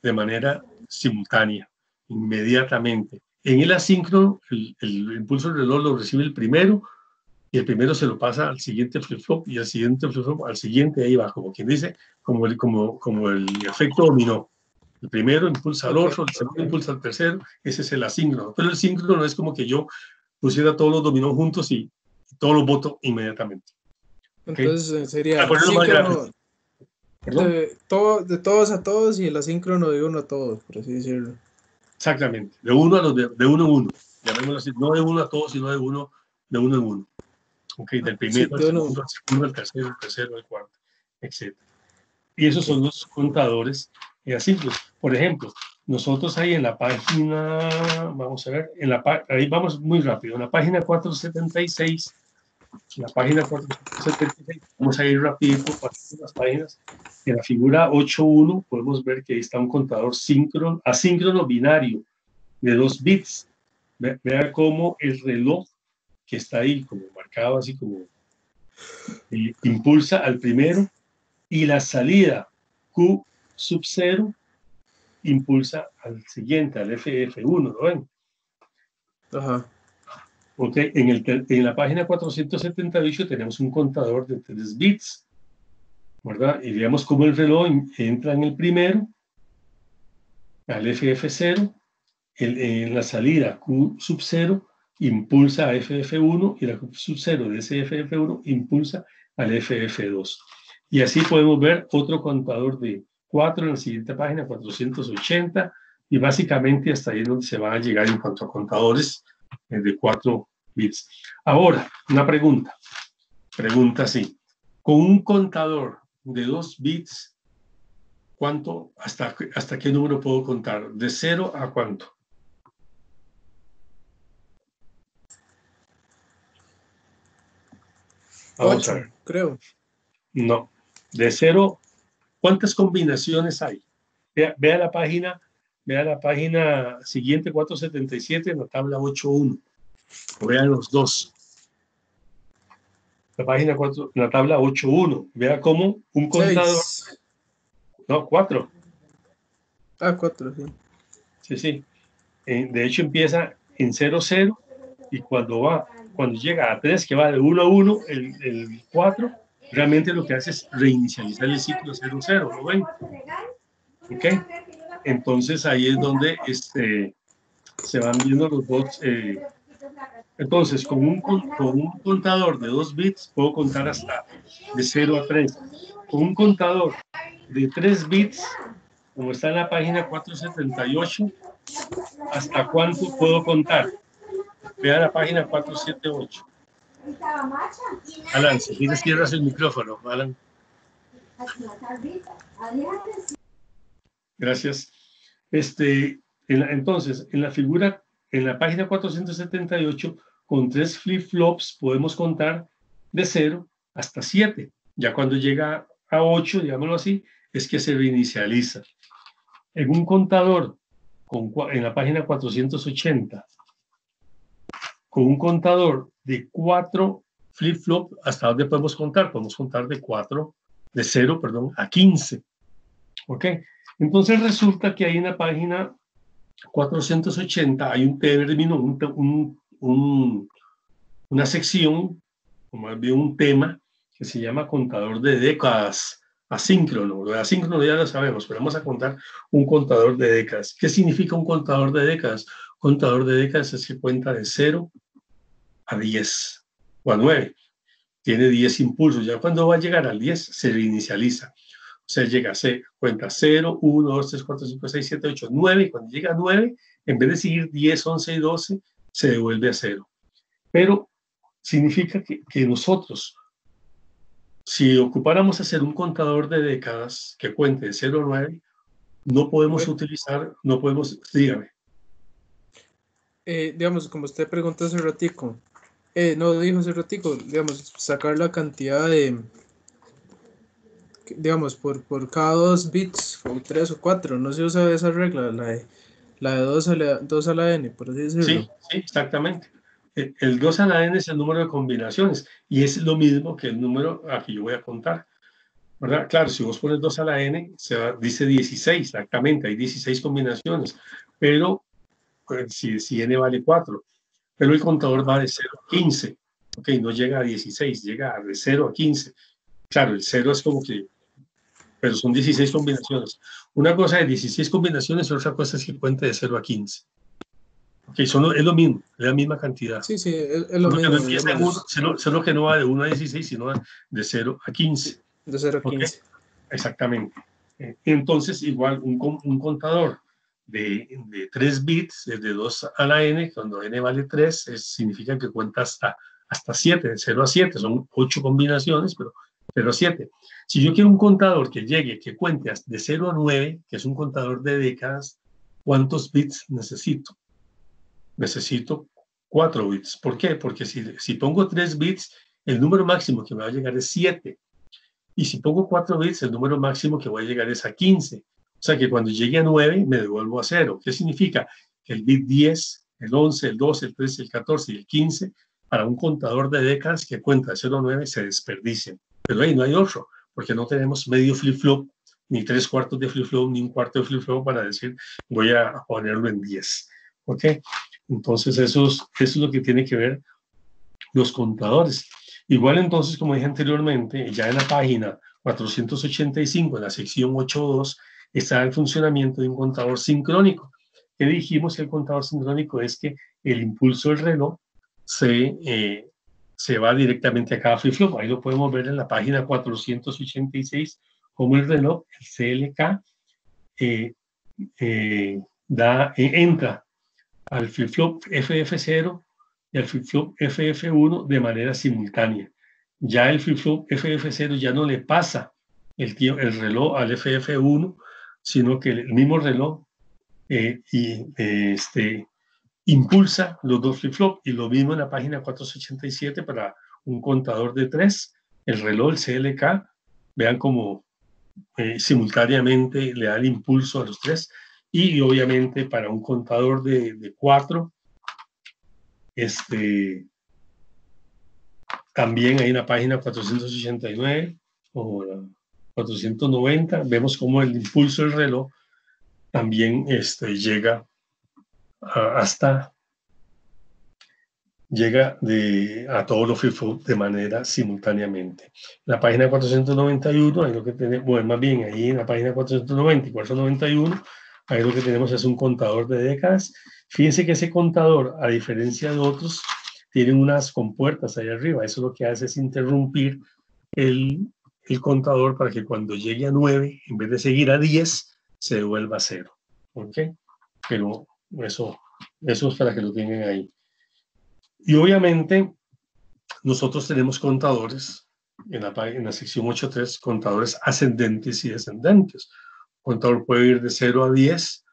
De manera simultánea, inmediatamente. En el asíncrono, el impulso del reloj lo recibe el primero, y el primero se lo pasa al siguiente flip-flop, y al siguiente flip-flop al siguiente, ahí va, como quien dice, como el efecto dominó. El primero impulsa al otro, el segundo impulsa al tercero, ese es el asíncrono. Pero el síncrono es como que yo pusiera todos los dominó juntos y todos los voto inmediatamente. Entonces sería el síncrono de todos a todos y el asíncrono de uno a todos, por así decirlo. Exactamente, de uno en uno. Llamémoslo así, no de uno a todos, sino de uno en uno. Okay, del primero al segundo, al tercero, al cuarto, etc. Y esos son los contadores asíncronos. Por ejemplo, nosotros ahí en la página, vamos a ver, ahí vamos muy rápido, en la página 476, vamos a ir rapidito pasando las páginas. En la figura 8.1 podemos ver que ahí está un contador asíncrono binario de 2 bits. Vea cómo el reloj que está ahí como marcado así como impulsa al primero y la salida Q sub 0 impulsa al siguiente, al FF1, ¿lo ven? Ajá. Ok, en la página 478 tenemos un contador de 3 bits, ¿verdad? Y veamos cómo el reloj entra en el primero, al FF0, en la salida Q sub 0 impulsa a FF1 y la Q sub 0 de ese FF1 impulsa al FF2. Y así podemos ver otro contador de 4 en la siguiente página, 480, y básicamente hasta ahí es donde se va a llegar en cuanto a contadores de 4 bits. Ahora, una pregunta así, con un contador de 2 bits, ¿cuánto, hasta qué número puedo contar? ¿De 0 a cuánto? Vamos 8, creo. No, de 0, ¿cuántas combinaciones hay? Vea la página siguiente, 477, en la tabla 8.1. Vean los dos. La página 4, en la tabla 8.1. Vea cómo un contador... 6. No, 4. 4, sí. Sí, sí. De hecho, empieza en 0,0 y cuando llega a 3, que va de 1 a 1, el 4, realmente lo que hace es reinicializar el ciclo 0,0, ¿lo ven? ¿Ok? Entonces ahí es donde se van viendo los dos. Entonces, con un contador de 2 bits puedo contar hasta de 0 a 3. Con un contador de 3 bits, como está en la página 478, ¿hasta cuánto puedo contar? Vea la página 478. Alan, si quieres cierras el micrófono, Alan. Gracias. Entonces, en la figura, en la página 478, con 3 flip-flops podemos contar de 0 hasta 7. Ya cuando llega a 8, digámoslo así, es que se reinicializa. En un contador, en la página 480, con un contador de 4 flip-flop, ¿hasta dónde podemos contar? Podemos contar de 0, a 15. ¿Ok? Entonces resulta que ahí en la página 480 hay un término, una sección, o más bien un tema, que se llama contador de décadas asíncrono. Lo de asíncrono ya lo sabemos, pero vamos a contar un contador de décadas. ¿Qué significa un contador de décadas? Contador de décadas es que cuenta de 0 a 10 o a 9. Tiene 10 impulsos. Ya cuando va a llegar al 10, se reinicializa. O sea, cuenta 0, 1, 2, 3, 4, 5, 6, 7, 8, 9. Y cuando llega a 9, en vez de seguir 10, 11 y 12, se devuelve a 0. Pero significa que nosotros Si ocupáramos hacer un contador de décadas que cuente de 0 a 9, no podemos utilizar, no podemos, dígame. Digamos, como usted preguntó hace ratico, no dijo hace ratico, digamos, sacar la cantidad de, digamos, por cada 2 bits, o 3 o 4, no se usa esa regla, la de 2 a la n, por así decirlo. Sí, sí, exactamente. El 2 a la n es el número de combinaciones y es lo mismo que el número a que yo voy a contar, ¿verdad? Claro, si vos pones 2 a la n, dice 16, exactamente, hay 16 combinaciones, pero pues, si n vale 4, pero el contador va de 0 a 15, ok, no llega a 16, llega de 0 a 15. Claro, el 0 es como que, pero son 16 combinaciones. Una cosa es 16 combinaciones y otra cosa es que cuente de 0 a 15. Ok, es lo mismo, es la misma cantidad. Sí, es lo mismo. No empieza en uno, solo que no va de 1 a 16, sino de 0 a 15. De 0 a 15. Okay. Exactamente. Entonces, igual, un contador de 3 bits, de 2 a la n, cuando n vale 3, significa que cuenta hasta 7, de 0 a 7. Son 8 combinaciones, pero 0 a 7. Si yo quiero un contador que cuente de 0 a 9, que es un contador de décadas, ¿cuántos bits necesito? Necesito 4 bits. ¿Por qué? Porque si pongo 3 bits, el número máximo que me va a llegar es 7. Y si pongo 4 bits, el número máximo que voy a llegar es a 15. O sea que cuando llegue a 9, me devuelvo a 0. ¿Qué significa? Que el bit 10, el 11, el 12, el 13, el 14 y el 15, para un contador de décadas que cuenta de 0 a 9, se desperdician. Pero ahí no hay otro, porque no tenemos medio flip-flop, ni 3/4 de flip-flop, ni 1/4 de flip-flop para decir, voy a ponerlo en 10. ¿Ok? Entonces, eso es lo que tiene que ver los contadores. Igual entonces, como dije anteriormente, ya en la página 485, en la sección 8.2, está el funcionamiento de un contador sincrónico. Que dijimos que el contador sincrónico es que el impulso del reloj se va directamente a cada flip-flop. Ahí lo podemos ver en la página 486, como el reloj, el CLK, entra al flip-flop FF0 y al flip-flop FF1 de manera simultánea. Ya el flip-flop FF0 ya no le pasa el reloj al FF1, sino que el mismo reloj impulsa los dos flip-flops. Y lo mismo en la página 487 para un contador de 3, el reloj, el CLK, vean cómo simultáneamente le da el impulso a los 3. Y obviamente para un contador de 4, también hay una página 489 o 490, vemos cómo el impulso del reloj también llega a todos los flip-flops de manera simultáneamente. La página 491, ahí lo que tenemos, bueno, más bien ahí en la página 490 y 491, ahí lo que tenemos es un contador de décadas. Fíjense que ese contador, a diferencia de otros, tiene unas compuertas ahí arriba. Eso lo que hace es interrumpir el contador para que cuando llegue a 9, en vez de seguir a 10, se devuelva a 0. ¿Ok? Pero eso es para que lo tengan ahí. Y obviamente nosotros tenemos contadores en la sección 8.3, contadores ascendentes y descendentes. Un contador puede ir de 0 a 10,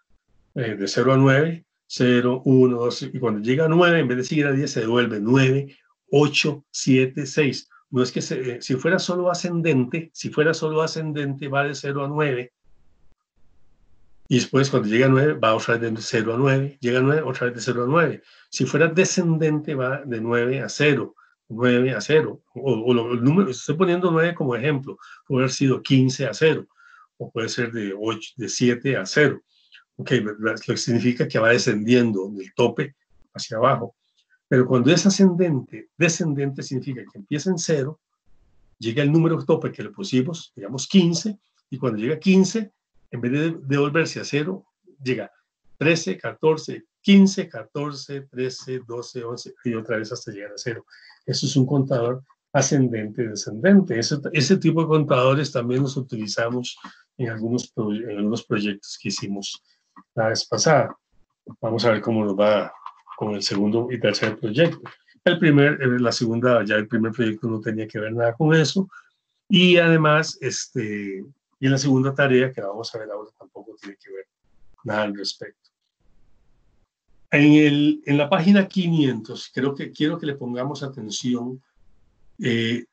de 0 a 9, 0, 1, 2, y cuando llega a 9, en vez de seguir a 10, se devuelve 9, 8, 7, 6. No es que si fuera solo ascendente, va de 0 a 9. Y después, cuando llega a 9, va otra vez de 0 a 9. Llega a 9, otra vez de 0 a 9. Si fuera descendente, va de 9 a 0. 9 a 0. El número, estoy poniendo 9 como ejemplo. Puede haber sido 15 a 0. O puede ser de 7 a 0. Okay, lo que significa que va descendiendo del tope hacia abajo. Pero cuando es ascendente, descendente significa que empieza en 0, llega el número tope que le pusimos, digamos 15, y cuando llega a 15, en vez de devolverse a 0, llega 13, 14, 15, 14, 13, 12, 11, y otra vez hasta llegar a 0. Eso es un contador ascendente, descendente. Ese tipo de contadores también los utilizamos en algunos proyectos que hicimos la vez pasada. Vamos a ver cómo nos va con el segundo y tercer proyecto. El primer proyecto no tenía que ver nada con eso. Y además, y en la segunda tarea que vamos a ver ahora tampoco tiene que ver nada al respecto. En la página 500, quiero que le pongamos atención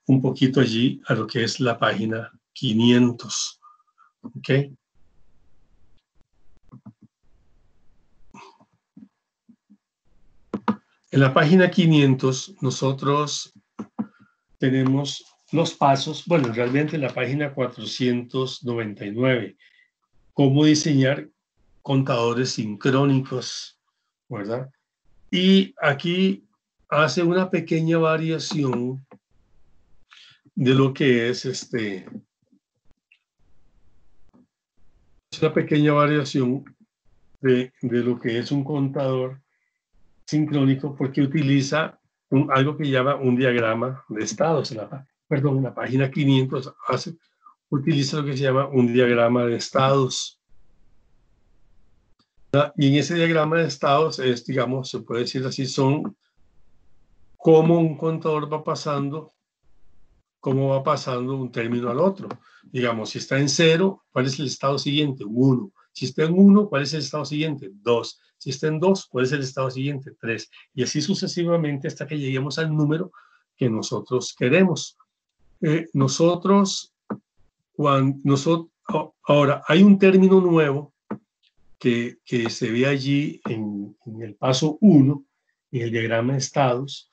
un poquito allí a lo que es la página 500. ¿Ok? En la página 500 nosotros tenemos los pasos, bueno, realmente en la página 499, cómo diseñar contadores sincrónicos, ¿verdad? Y aquí hace una pequeña variación de lo que es una pequeña variación de lo que es un contador sincrónico, porque utiliza algo que llama un diagrama de estados. En la página 500 utiliza lo que se llama un diagrama de estados. Y en ese diagrama de estados es, digamos, se puede decir así, son cómo un contador va pasando, cómo va pasando un término al otro. Digamos, si está en 0, ¿cuál es el estado siguiente? 1. Si está en 1, ¿cuál es el estado siguiente? 2. Si está en 2, ¿cuál es el estado siguiente? 3. Y así sucesivamente hasta que lleguemos al número que nosotros queremos. Ahora, hay un término nuevo que se ve allí en el paso 1, en el diagrama de estados,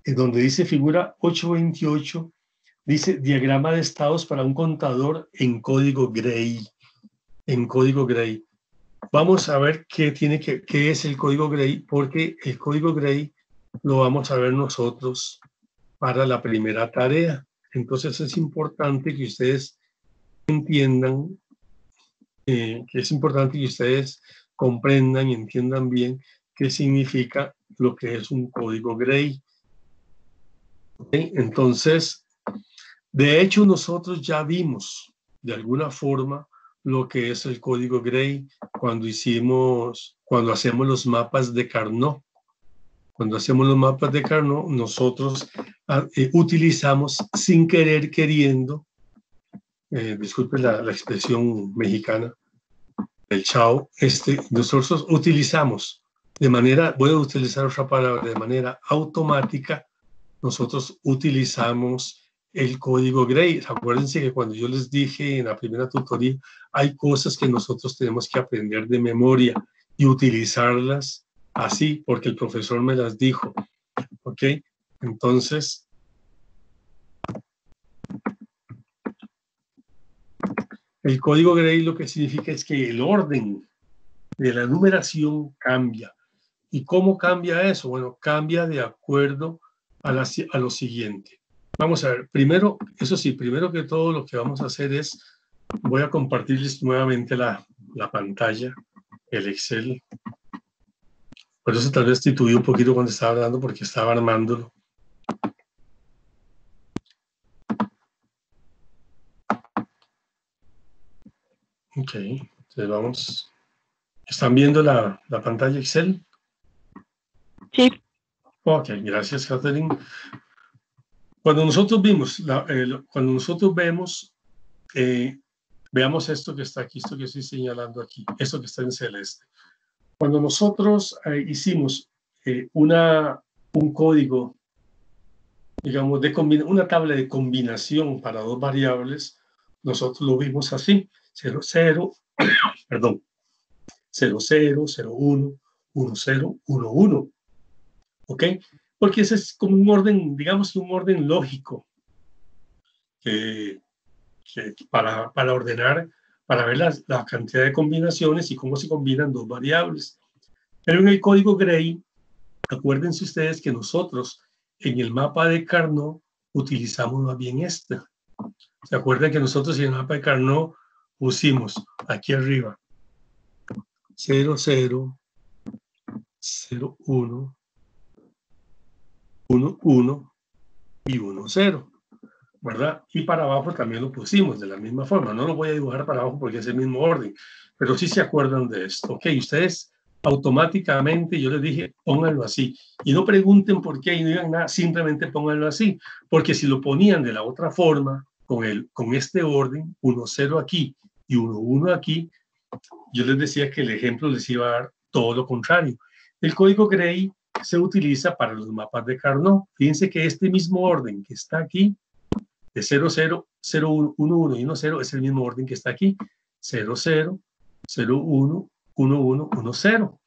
donde dice figura 828, dice diagrama de estados para un contador en código Gray. En código Gray. Vamos a ver qué es el código Gray, porque el código Gray lo vamos a ver nosotros para la primera tarea. Entonces es importante que ustedes entiendan, que es importante que ustedes comprendan y entiendan bien qué significa lo que es un código Gray. ¿Okay? Entonces, de hecho, nosotros ya vimos de alguna forma lo que es el código Gray cuando hacemos los mapas de Carnot. Cuando hacemos los mapas de Carnot, nosotros utilizamos sin querer queriendo, disculpe la expresión mexicana, el chao, nosotros utilizamos voy a utilizar otra palabra, de manera automática, nosotros utilizamos el código Gray. Acuérdense que cuando yo les dije en la primera tutoría, hay cosas que nosotros tenemos que aprender de memoria y utilizarlas así, porque el profesor me las dijo. ¿Ok? Entonces, el código Gray lo que significa es que el orden de la numeración cambia. ¿Y cómo cambia eso? Bueno, cambia de acuerdo a lo siguiente. Vamos a ver, primero que todo lo que vamos a hacer es, voy a compartirles nuevamente la pantalla, el Excel. Por eso tal vez titubeé un poquito cuando estaba hablando, porque estaba armándolo. Ok, entonces vamos. ¿Están viendo la pantalla Excel? Sí. Ok, gracias, Catherine. Cuando nosotros vemos, veamos esto que está aquí, esto que estoy señalando aquí, esto que está en celeste. Cuando nosotros hicimos un código, digamos, una tabla de combinación para dos variables, nosotros lo vimos así, 0, 0, perdón, 0, 0, 0, 1, 1, 0, 1, 1. ¿Ok? Porque ese es como un orden, digamos, un orden lógico para ordenar, para ver la cantidad de combinaciones y cómo se combinan dos variables. Pero en el código Gray, acuérdense ustedes que nosotros en el mapa de Carnot utilizamos más bien este. ¿Se acuerdan que nosotros en el mapa de Carnot pusimos aquí arriba 0, 0, 0, 1, 1, 1 y 1, 0, ¿verdad? Y para abajo también lo pusimos de la misma forma. No lo voy a dibujar para abajo porque es el mismo orden, pero sí se acuerdan de esto. Ok, ustedes automáticamente, yo les dije, pónganlo así. Y no pregunten por qué y no digan nada, simplemente pónganlo así. Porque si lo ponían de la otra forma, con este orden, 1, 0 aquí y 1, 1 aquí, yo les decía que el ejemplo les iba a dar todo lo contrario. El código Gray se utiliza para los mapas de Carnot. Fíjense que este mismo orden que está aquí, de 0, 0, 0, 1, 1, 1 y 1, 0, es el mismo orden que está aquí. 0, 0, 0, 1, 1, 1, 1, 0.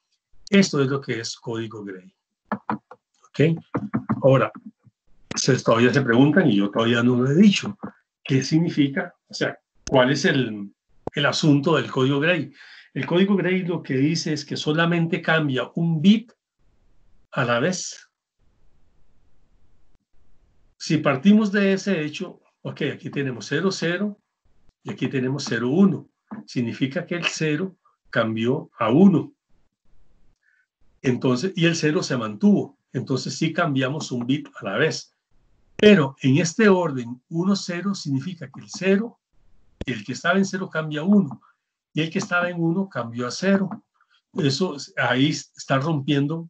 Esto es lo que es código Gray. ¿Ok? Ahora, ustedes todavía se preguntan, y yo todavía no lo he dicho, ¿qué significa? O sea, ¿cuál es el asunto del código Gray? El código Gray lo que dice es que solamente cambia un bit a la vez. Si partimos de ese hecho, ok, aquí tenemos 0, 0 y aquí tenemos 0, 1. Significa que el 0 cambió a 1. Entonces, y el 0 se mantuvo. Entonces sí cambiamos un bit a la vez. Pero en este orden, 1, 0 significa que el 0, el que estaba en 0 cambia a 1 y el que estaba en 1 cambió a 0. Eso ahí está rompiendo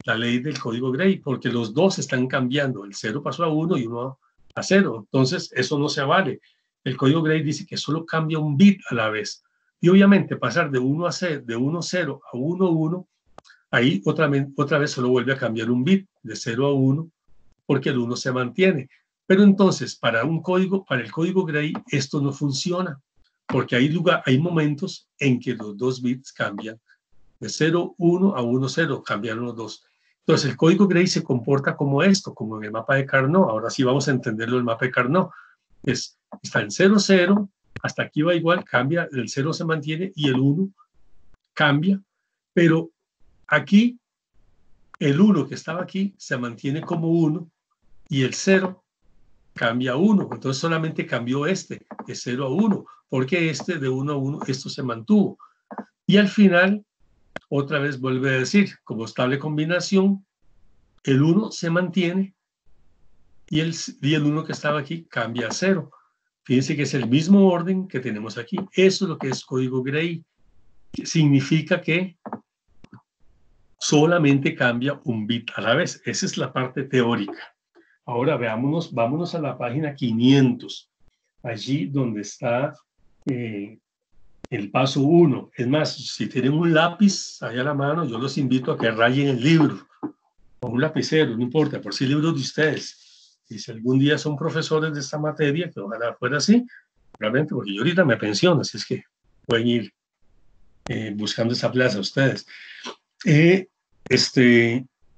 la ley del código Gray, porque los dos están cambiando. El 0 pasó a 1 y 1 a 0. Entonces, eso no se vale. El código Gray dice que solo cambia un bit a la vez. Y obviamente pasar de 1 a 0, de 1 0 a 1 1, ahí otra vez solo vuelve a cambiar un bit, de 0 a 1, porque el 1 se mantiene. Pero entonces, para el código Gray, esto no funciona, porque hay momentos en que los dos bits cambian. De 0, 1 a 1, 0, cambiaron los dos. Entonces, el código Gray se comporta como esto, como en el mapa de Carnot. Ahora sí vamos a entenderlo el mapa de Carnot. Está en 0, 0, hasta aquí va igual, cambia, el 0 se mantiene y el 1 cambia, pero aquí el 1 que estaba aquí se mantiene como 1 y el 0 cambia a 1. Entonces solamente cambió de 0 a 1, porque de 1 a 1, esto se mantuvo. Y al final, otra vez vuelve a decir, como estable combinación, el 1 se mantiene y el 1 que estaba aquí cambia a 0. Fíjense que es el mismo orden que tenemos aquí. Eso es lo que es código Gray. Significa que solamente cambia un bit a la vez. Esa es la parte teórica. Ahora vámonos a la página 500. Allí donde está el paso 1. Es más, si tienen un lápiz ahí a la mano, yo los invito a que rayen el libro. O un lapicero, no importa, por si libros de ustedes. Y si algún día son profesores de esta materia, que ojalá fuera así, realmente, porque yo ahorita me pensiono, así es que pueden ir buscando esa plaza ustedes.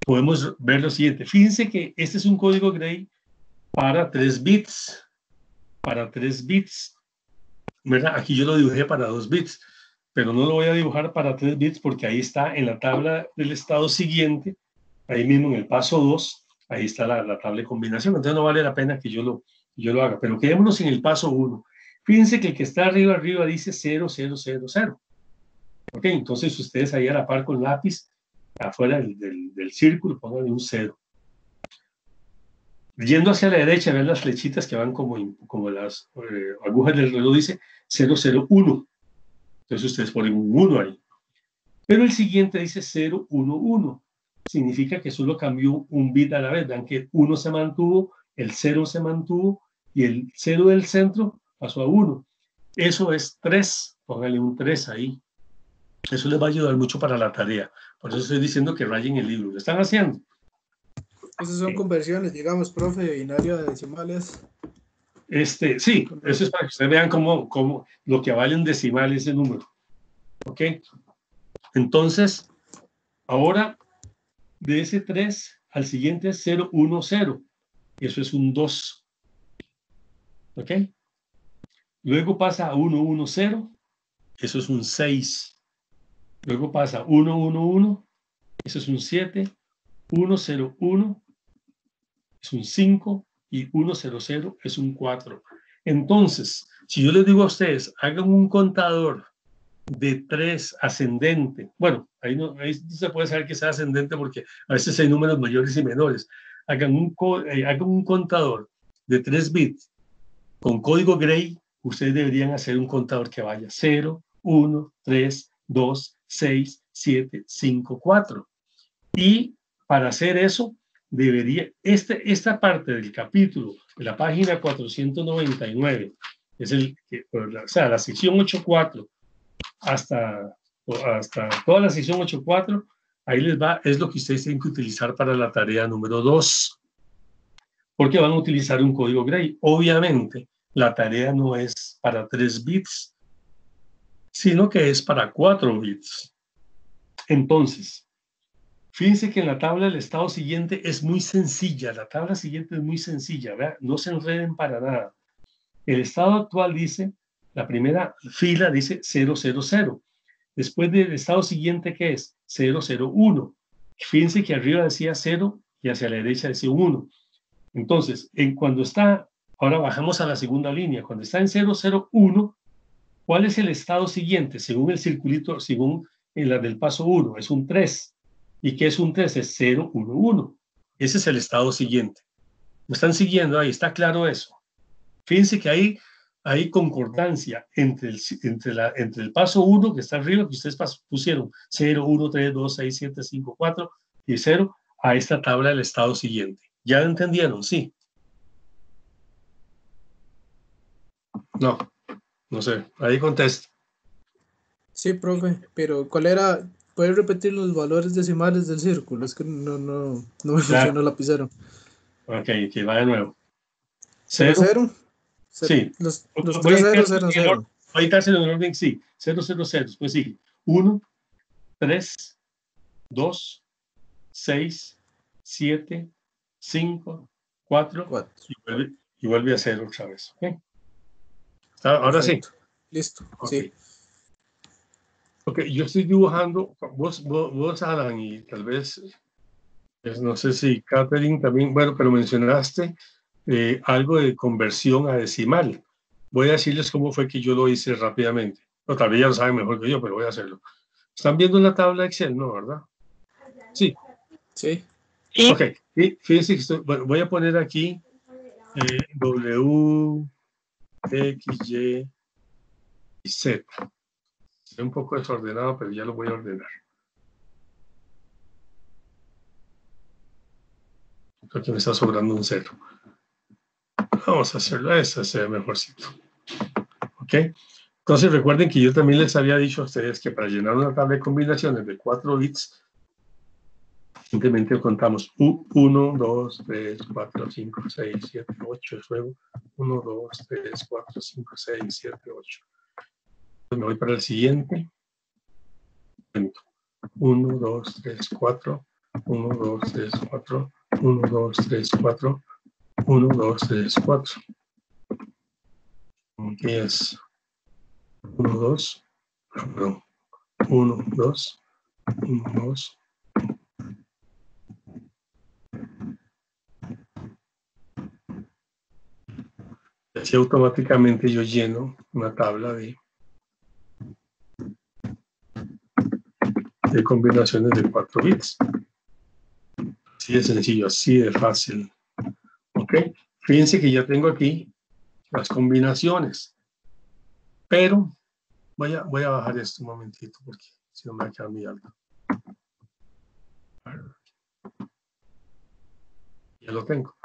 Podemos ver lo siguiente. Fíjense que este es un código Gray para 3 bits. Para 3 bits. ¿Verdad? Aquí yo lo dibujé para 2 bits, pero no lo voy a dibujar para 3 bits porque ahí está en la tabla del estado siguiente, ahí mismo en el paso 2, ahí está la tabla de combinación. Entonces no vale la pena que yo lo haga, pero quedémonos en el paso 1. Fíjense que el que está arriba dice 0, 0, 0, 0. Ok, entonces ustedes ahí a la par con lápiz, afuera del círculo, pongan un 0. Yendo hacia la derecha, ven las flechitas que van como las agujas del reloj, dice 001. Entonces ustedes ponen un 1 ahí. Pero el siguiente dice 011. Significa que solo cambió un bit a la vez. Vean que 1 se mantuvo, el 0 se mantuvo y el 0 del centro pasó a 1. Eso es 3. Póngale un 3 ahí. Eso les va a ayudar mucho para la tarea. Por eso estoy diciendo que rayen el libro. ¿Lo están haciendo? Esas son conversiones, digamos, profe, de binario a decimales. Sí, eso es para que ustedes vean cómo lo que vale un decimal es ese número. ¿Ok? Entonces, ahora de ese 3 al siguiente es 010. Eso es un 2. ¿Ok? Luego pasa a 110. Eso es un 6. Luego pasa a 111. Eso es un 7. 101 es un 5 y 100 es un 4. Entonces, si yo les digo a ustedes, hagan un contador de 3 ascendente, bueno, ahí no se puede saber que sea ascendente porque a veces hay números mayores y menores. Hagan un contador de 3 bits con código Gray. Ustedes deberían hacer un contador que vaya 0, 1, 3, 2, 6, 7, 5, 4. Y para hacer eso, esta parte del capítulo la página 499, es o sea, la sección 8.4 hasta toda la sección 8.4, ahí les va, es lo que ustedes tienen que utilizar para la tarea número 2, porque van a utilizar un código Gray. Obviamente, la tarea no es para 3 bits, sino que es para 4 bits. Entonces, fíjense que en la tabla del estado siguiente es muy sencilla. La tabla siguiente es muy sencilla, ¿verdad? No se enreden para nada. El estado actual dice, la primera fila dice 000. Después del estado siguiente, ¿qué es? 001. Fíjense que arriba decía 0 y hacia la derecha decía 1. Entonces, cuando está, ahora bajamos a la segunda línea. Cuando está en 001, ¿cuál es el estado siguiente? Según el circulito, según la del paso 1, es un 3. ¿Y qué es un 3? Es 011. Ese es el estado siguiente. ¿Me están siguiendo ahí? ¿Está claro eso? Fíjense que hay concordancia entre el paso 1 que está arriba, que ustedes pusieron 0, 1, 3, 2, 6, 7, 5, 4 y 0, a esta tabla del estado siguiente. ¿Ya lo entendieron? Sí. No sé. Ahí contesto. Sí, profe, pero ¿cuál era? ¿Puede repetir los valores decimales del círculo? Es que no me funcionó la pizarra. Ok, que va de nuevo. 0. Sí. Los 3 ceros eran 0. Ahí está en el orden, sí. 000. Pues sí. 1, 3, 2, 6, 7, 5, 4. Y vuelve a 0 otra vez. ¿Okay? Ahora Perfecto. sí. Listo. Okay. Sí. Ok, yo estoy dibujando, vos Alan, y tal vez, no sé si Catherine también, bueno, pero mencionaste algo de conversión a decimal. Voy a decirles cómo fue que yo lo hice rápidamente. O tal vez ya lo saben mejor que yo, pero voy a hacerlo. ¿Están viendo la tabla Excel? No, ¿verdad? Sí. Sí. Ok, y fíjense que voy a poner aquí W, X, Y y Z. Es un poco desordenado, pero ya lo voy a ordenar. Creo que me está sobrando un 0. Vamos a hacerlo, ese se ve mejorcito. ¿Ok? Entonces recuerden que yo también les había dicho a ustedes que para llenar una tabla de combinaciones de 4 bits, simplemente contamos 1, 2, 3, 4, 5, 6, 7, 8, luego 1, 2, 3, 4, 5, 6, 7, 8. Entonces me voy para el siguiente. 1, 2, 3, 4, 1, 2, 3, 4, 1, 2, 3, 4, 1, 2, 3, 4. Aquí es 1, 2, perdón, 1, 2, 1, 2. Así automáticamente yo lleno una tabla de combinaciones de 4 bits. Así de sencillo, así de fácil. ¿Ok? Fíjense que ya tengo aquí las combinaciones. Pero voy a bajar esto un momentito porque si no me va a quedar muy alto. Ya lo tengo.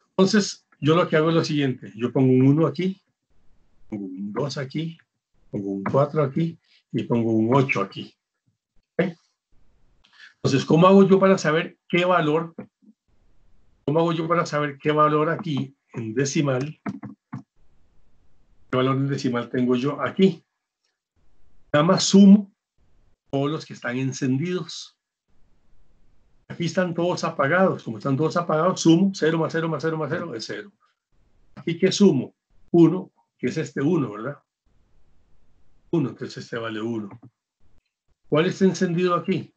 Entonces, yo lo que hago es lo siguiente. Yo pongo un 1 aquí, pongo un 2 aquí, pongo un 4 aquí y pongo un 8 aquí. ¿Okay? Entonces, ¿cómo hago yo para saber qué valor? ¿Cómo hago yo para saber qué valor aquí en decimal? ¿Qué valor en decimal tengo yo aquí? Nada más sumo todos los que están encendidos. Aquí están todos apagados. Como están todos apagados, sumo 0 más 0 más 0 más 0 es 0. Aquí, ¿qué sumo? 1, que es este 1, ¿verdad? 1, entonces este vale 1. ¿Cuál está encendido aquí?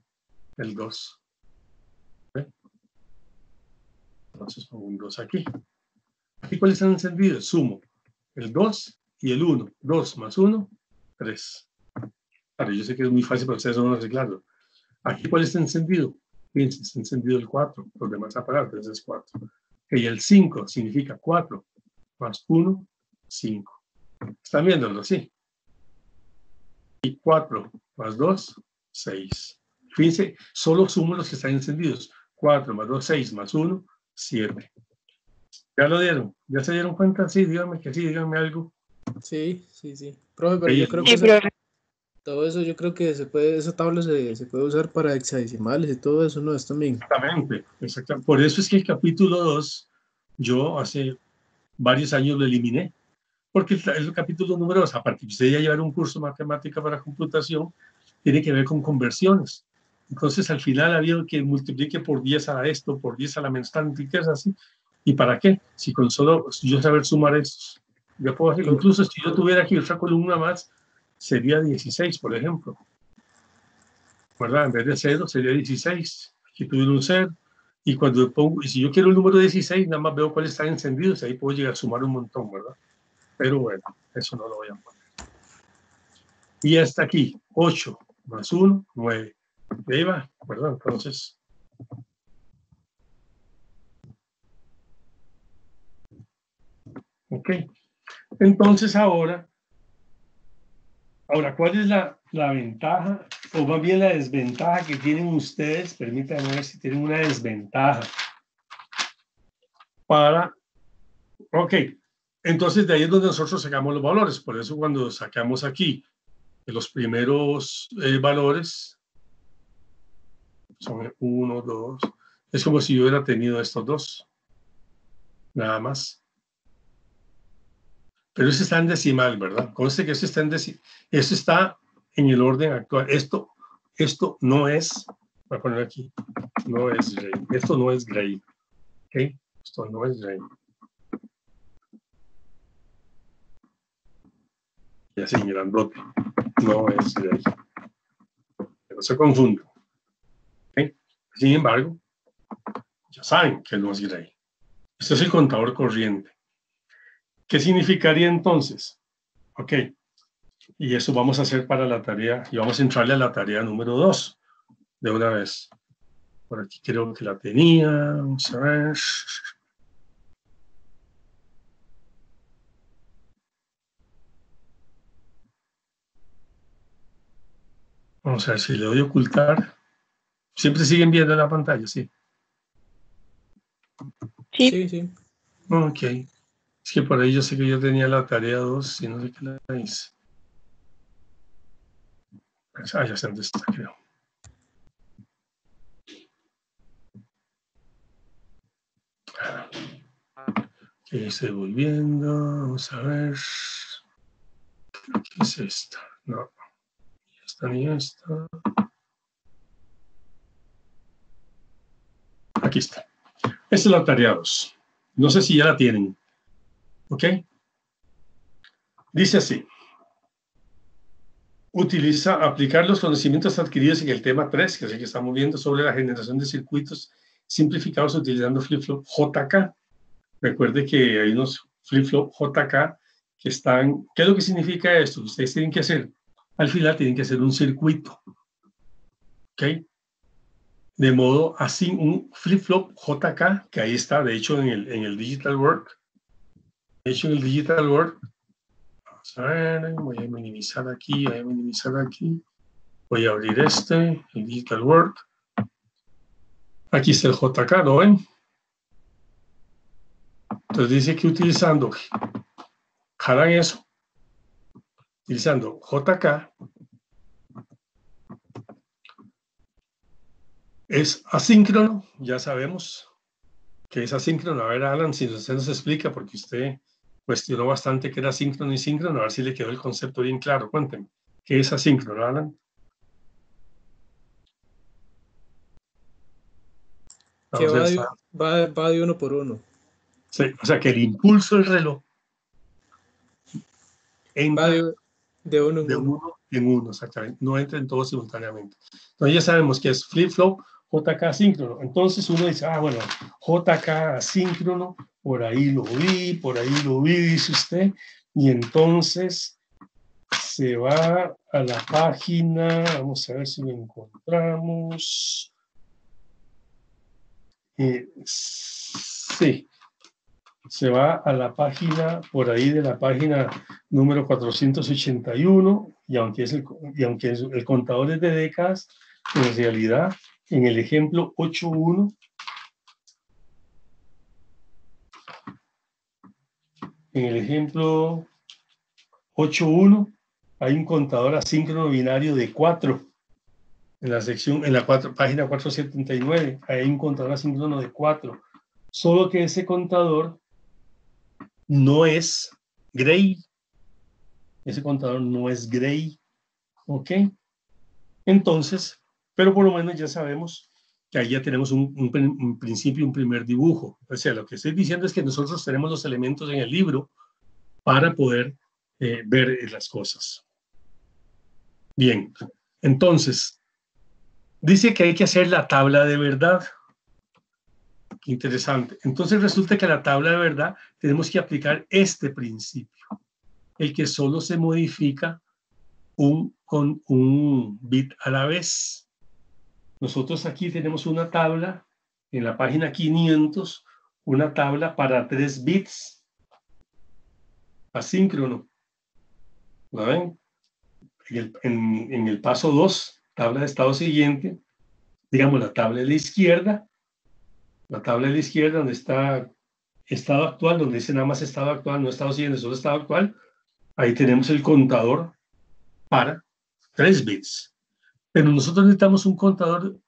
El 2. ¿Okay? Entonces pongo un 2 aquí. ¿Aquí cuáles están encendidos? Sumo el 2 y el 1. 2 más 1, 3. Claro, yo sé que es muy fácil para ustedes no arreglarlo. Aquí cuál está encendido? Fíjense, está encendido el 4. Los demás apagados, entonces es 4. Y el 5 significa 4 más 1, 5. ¿Están viéndolo? Sí. Y 4 más 2, 6. Fíjense, solo sumo los que están encendidos. 4 más 2, 6 más 1, 7. ¿Ya lo dieron? ¿Ya se dieron cuenta? Sí, díganme que sí, díganme algo. Sí. Profe, pero yo creo Sí, que profe. todo eso yo creo que se puede, esa tabla se puede usar para hexadecimales y todo eso, ¿no? Es también. Exactamente, exactamente. Por eso es que el capítulo 2, yo hace varios años lo eliminé, porque el capítulo número 2, aparte que usted ya llevar un curso de matemática para computación, tiene que ver con conversiones. Entonces, al final había que multiplique por 10 a esto, por 10 a la menos tanto, y que es así. ¿Y para qué? Si con solo yo saber sumar estos, yo puedo hacer, incluso si yo tuviera aquí otra columna más, sería 16, por ejemplo. ¿Verdad? En vez de 0, sería 16. Aquí tuviera un 0. Y cuando pongo, y si yo quiero el número 16, nada más veo cuáles están encendidos, ahí puedo llegar a sumar un montón, ¿verdad? Pero bueno, eso no lo voy a poner. Y hasta aquí, 8 más 1, 9. Y ahí va, ¿verdad? Entonces, ok. Entonces ahora, ¿cuál es la ventaja o más bien la desventaja que tienen ustedes? Permítanme ver si tienen una desventaja para, ok, entonces de ahí es donde nosotros sacamos los valores. Por eso cuando sacamos aquí los primeros valores, son 1, 2, es como si yo hubiera tenido estos dos, nada más. Pero eso está en decimal, ¿verdad? Conste que eso está en decimal. Eso está en el orden actual. Esto no es, voy a poner aquí, no es Gray. Esto no es Gray. ¿Ok? Esto no es Gray. Y así, grandote. No es Gray. No se confunde. ¿Ok? Sin embargo, ya saben que no es Gray. Este es el contador corriente. ¿Qué significaría entonces? Ok. Y eso vamos a hacer para la tarea, y vamos a entrarle a la tarea número 2 de una vez. Por aquí creo que la tenía. Vamos a ver. Vamos a ver si le doy a ocultar. Siempre siguen viendo la pantalla, sí. Sí. Ok. Es que por ahí yo sé que yo tenía la tarea 2 y no sé qué la hice. Ya sé dónde está, creo. Ok, estoy volviendo. Vamos a ver. ¿Qué es esta? No. Esta ni esta. Aquí está. Esta es la tarea 2. No sé si ya la tienen. ¿Ok? Dice así. Aplicar los conocimientos adquiridos en el tema 3, que es el que estamos viendo, sobre la generación de circuitos simplificados utilizando flip-flop JK. Recuerde que hay unos flip-flop JK que están... ¿Qué es lo que significa esto? Ustedes tienen que hacer, al final tienen que hacer un circuito. ¿Ok? De modo así, un flip-flop JK, que ahí está, de hecho, en el Digital Work. De hecho, en el Digital Work, vamos a ver, voy a minimizar aquí, voy a abrir el Digital Work. Aquí está el JK, ¿lo ven? Entonces dice que utilizando, jalan eso, utilizando JK, es asíncrono, ya sabemos que es asíncrono. A ver, Alan, si usted nos explica, porque usted cuestionó bastante que era síncrono y síncrono, a ver si le quedó el concepto bien claro. Cuénteme, ¿qué es asíncrono, Alan? Que va de uno por uno. Sí, o sea, que el impulso del reloj entra de uno en uno, exactamente. No entra en todos simultáneamente. Entonces ya sabemos que es flip-flop, JK asíncrono. Entonces uno dice, bueno, JK asíncrono, por ahí lo vi, dice usted. Y entonces se va a la página, vamos a ver si lo encontramos. Sí, se va a la página, por ahí de la página número 481, y aunque el contador es de décadas, en realidad, en el ejemplo 8.1, en el ejemplo 8.1 hay un contador asíncrono binario de 4. En la sección, en la página 479, hay un contador asíncrono de 4. Solo que ese contador no es Gray. Ese contador no es Gray. ¿Ok? Entonces, pero por lo menos ya sabemos que ahí ya tenemos un principio, un primer dibujo. O sea, lo que estoy diciendo es que nosotros tenemos los elementos en el libro para poder ver las cosas. Bien, entonces, dice que hay que hacer la tabla de verdad. Qué interesante. Entonces resulta que a la tabla de verdad tenemos que aplicar este principio, el que solo se modifica con un bit a la vez. Nosotros aquí tenemos una tabla, en la página 500, una tabla para 3 bits, asíncrono. ¿Lo ven? En el paso 2, tabla de estado siguiente, digamos la tabla de la izquierda, donde está estado actual, donde dice nada más estado actual, no estado siguiente, solo estado actual, ahí tenemos el contador para 3 bits. Pero nosotros necesitamos un contador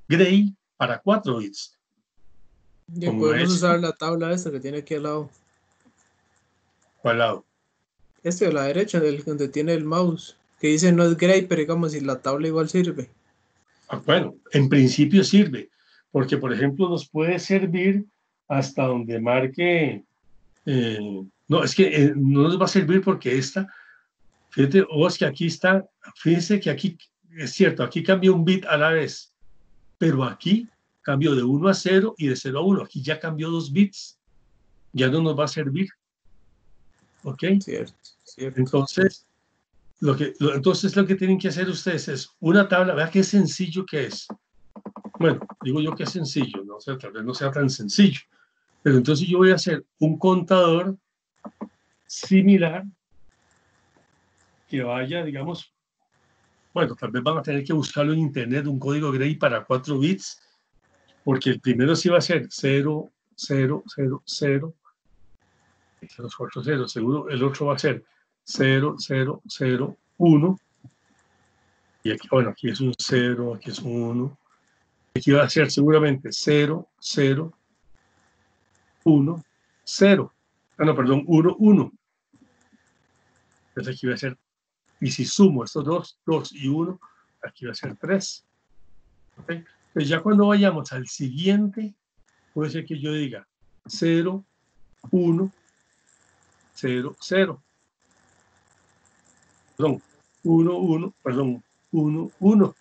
Gray para 4 bits. Y podemos usar la tabla esta que tiene aquí al lado. ¿Cuál lado? Este de la derecha, donde tiene el mouse, que dice no es Gray, pero digamos si la tabla igual sirve. Bueno, en principio sirve, porque por ejemplo nos puede servir hasta donde marque, no, es que no nos va a servir porque esta, fíjate, es que aquí está, fíjense que aquí, es cierto, aquí cambia un bit a la vez, pero aquí cambió de 1 a 0 y de 0 a 1, aquí ya cambió 2 bits, ya no nos va a servir, ¿ok? Cierto. Entonces, lo que tienen que hacer ustedes es una tabla, vea qué sencillo que es. Bueno, digo yo que es sencillo, ¿no? O sea, tal vez no sea tan sencillo. Pero entonces yo voy a hacer un contador similar que vaya, digamos, bueno, tal vez van a tener que buscarlo en internet, un código Gray para 4 bits, porque el primero sí va a ser 0, 0, 0, 0, los 4 ceros, seguro el otro va a ser 0, 0, 0, 1, y aquí, bueno, aquí es un 0, aquí es un 1, aquí va a ser seguramente 0, 0, 1, 0. Ah, no, perdón, 1, 1. Entonces aquí va a ser, y si sumo estos 2 y 1, aquí va a ser 3. ¿Okay? Entonces ya cuando vayamos al siguiente, puede ser que yo diga 0, 1, 0, 0. Perdón, 1, 1, perdón, 1, 1.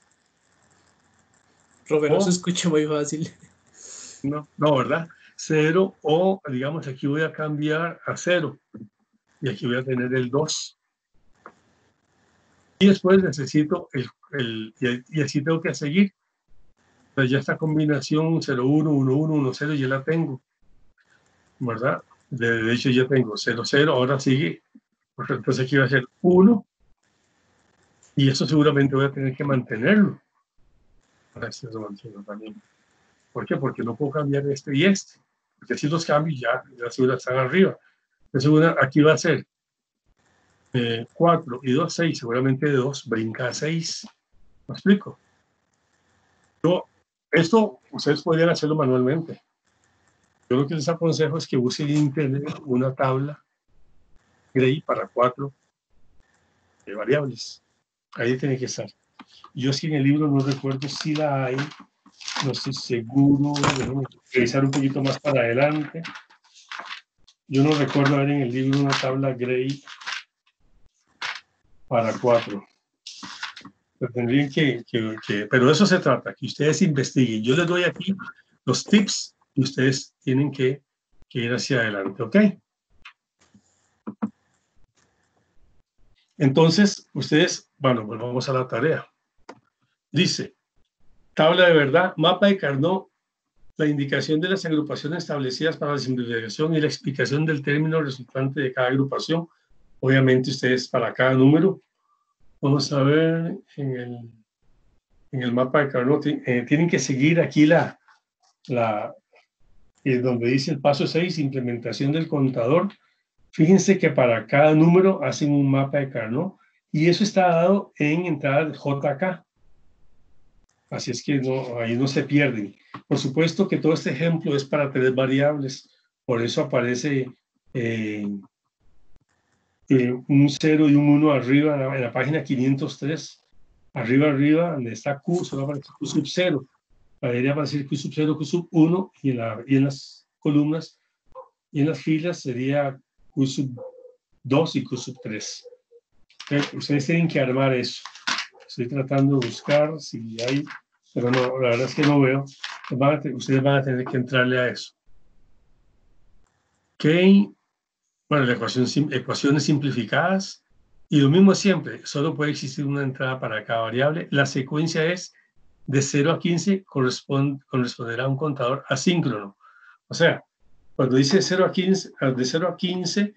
Profe, no se escucha muy fácil. No, ¿verdad? 0 o, digamos, aquí voy a cambiar a 0. Y aquí voy a tener el 2. Y después necesito y así tengo que seguir. Pues ya esta combinación 0, 1, 1, 1, 1, 0 ya la tengo. ¿Verdad? De hecho ya tengo 0, 0. Ahora sigue. Entonces aquí va a ser 1. Y eso seguramente voy a tener que mantenerlo. Ahora sí lo mantengo también. ¿Por qué? Porque no puedo cambiar este y este. Porque si los cambio ya seguro están arriba. Entonces aquí va a ser 4 y 2, 6. Seguramente 2 brinca a 6. ¿Me explico? Esto ustedes podrían hacerlo manualmente. Yo lo que les aconsejo es que usen en internet una tabla Gray para 4 variables. Ahí tiene que estar. Yo es que en el libro no recuerdo si la hay, no estoy seguro, déjame revisar un poquito más para adelante. Yo no recuerdo haber en el libro una tabla Gray para 4. Tendrían pero de eso se trata, que ustedes investiguen. Yo les doy aquí los tips y ustedes tienen que ir hacia adelante, ¿ok? Entonces, ustedes, bueno, volvamos a la tarea. Dice, tabla de verdad, mapa de Carnot, la indicación de las agrupaciones establecidas para la simplificación y la explicación del término resultante de cada agrupación. Obviamente ustedes para cada número, vamos a ver en el mapa de Carnot, tienen que seguir aquí donde dice el paso 6, implementación del contador. Fíjense que para cada número hacen un mapa de Carnot y eso está dado en entrada JK. Así es que no, ahí no se pierden. Por supuesto que todo este ejemplo es para 3 variables, por eso aparece un 0 y un 1 arriba en la página 503. Arriba, donde está Q, solo aparece Q sub 0. Debería aparecer Q sub 0, Q sub 1 y en las columnas y en las filas sería Q sub 2 y Q sub 3. Ustedes tienen que armar eso. Estoy tratando de buscar si hay, pero no, la verdad es que no veo. Ustedes van a tener que entrarle a eso. Ok. Bueno, la ecuaciones simplificadas. Y lo mismo siempre, solo puede existir una entrada para cada variable. La secuencia es de 0 a 15, corresponderá a un contador asíncrono. O sea, cuando dice 0 a 15, de 0 a 15,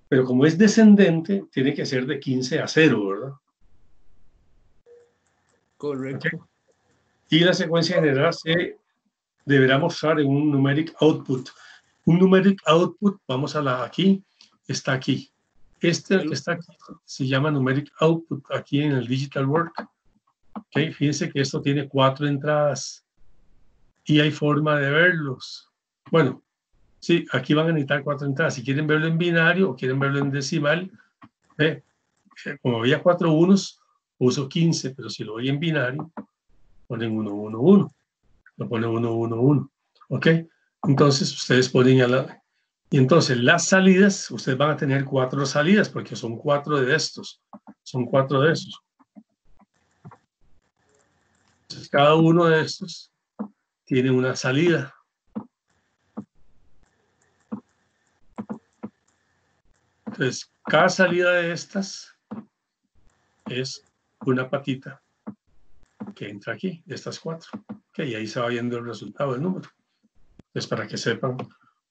pero como es descendente, tiene que ser de 15 a 0, ¿verdad? Correcto. Okay. Y la secuencia general se deberá mostrar en un numeric output. Un numeric output, vamos a aquí, está aquí. Este que está aquí se llama numeric output, aquí en el digital work. Okay. Fíjense que esto tiene 4 entradas y hay forma de verlos. Bueno, sí, aquí van a necesitar 4 entradas. Si quieren verlo en binario o quieren verlo en decimal, como había 4 unos, uso 15, pero si lo voy en binario, ponen 1, 1, 1. Lo ponen 1, 1, 1. ¿Ok? Entonces, ustedes ponen a la... Y entonces, las salidas, ustedes van a tener 4 salidas, porque son 4 de estos. Son 4 de estos. Entonces, cada uno de estos tiene una salida. Entonces, cada salida de estas es una patita que entra aquí, de estas 4. Ok, y ahí se va viendo el resultado del número. Es para que sepan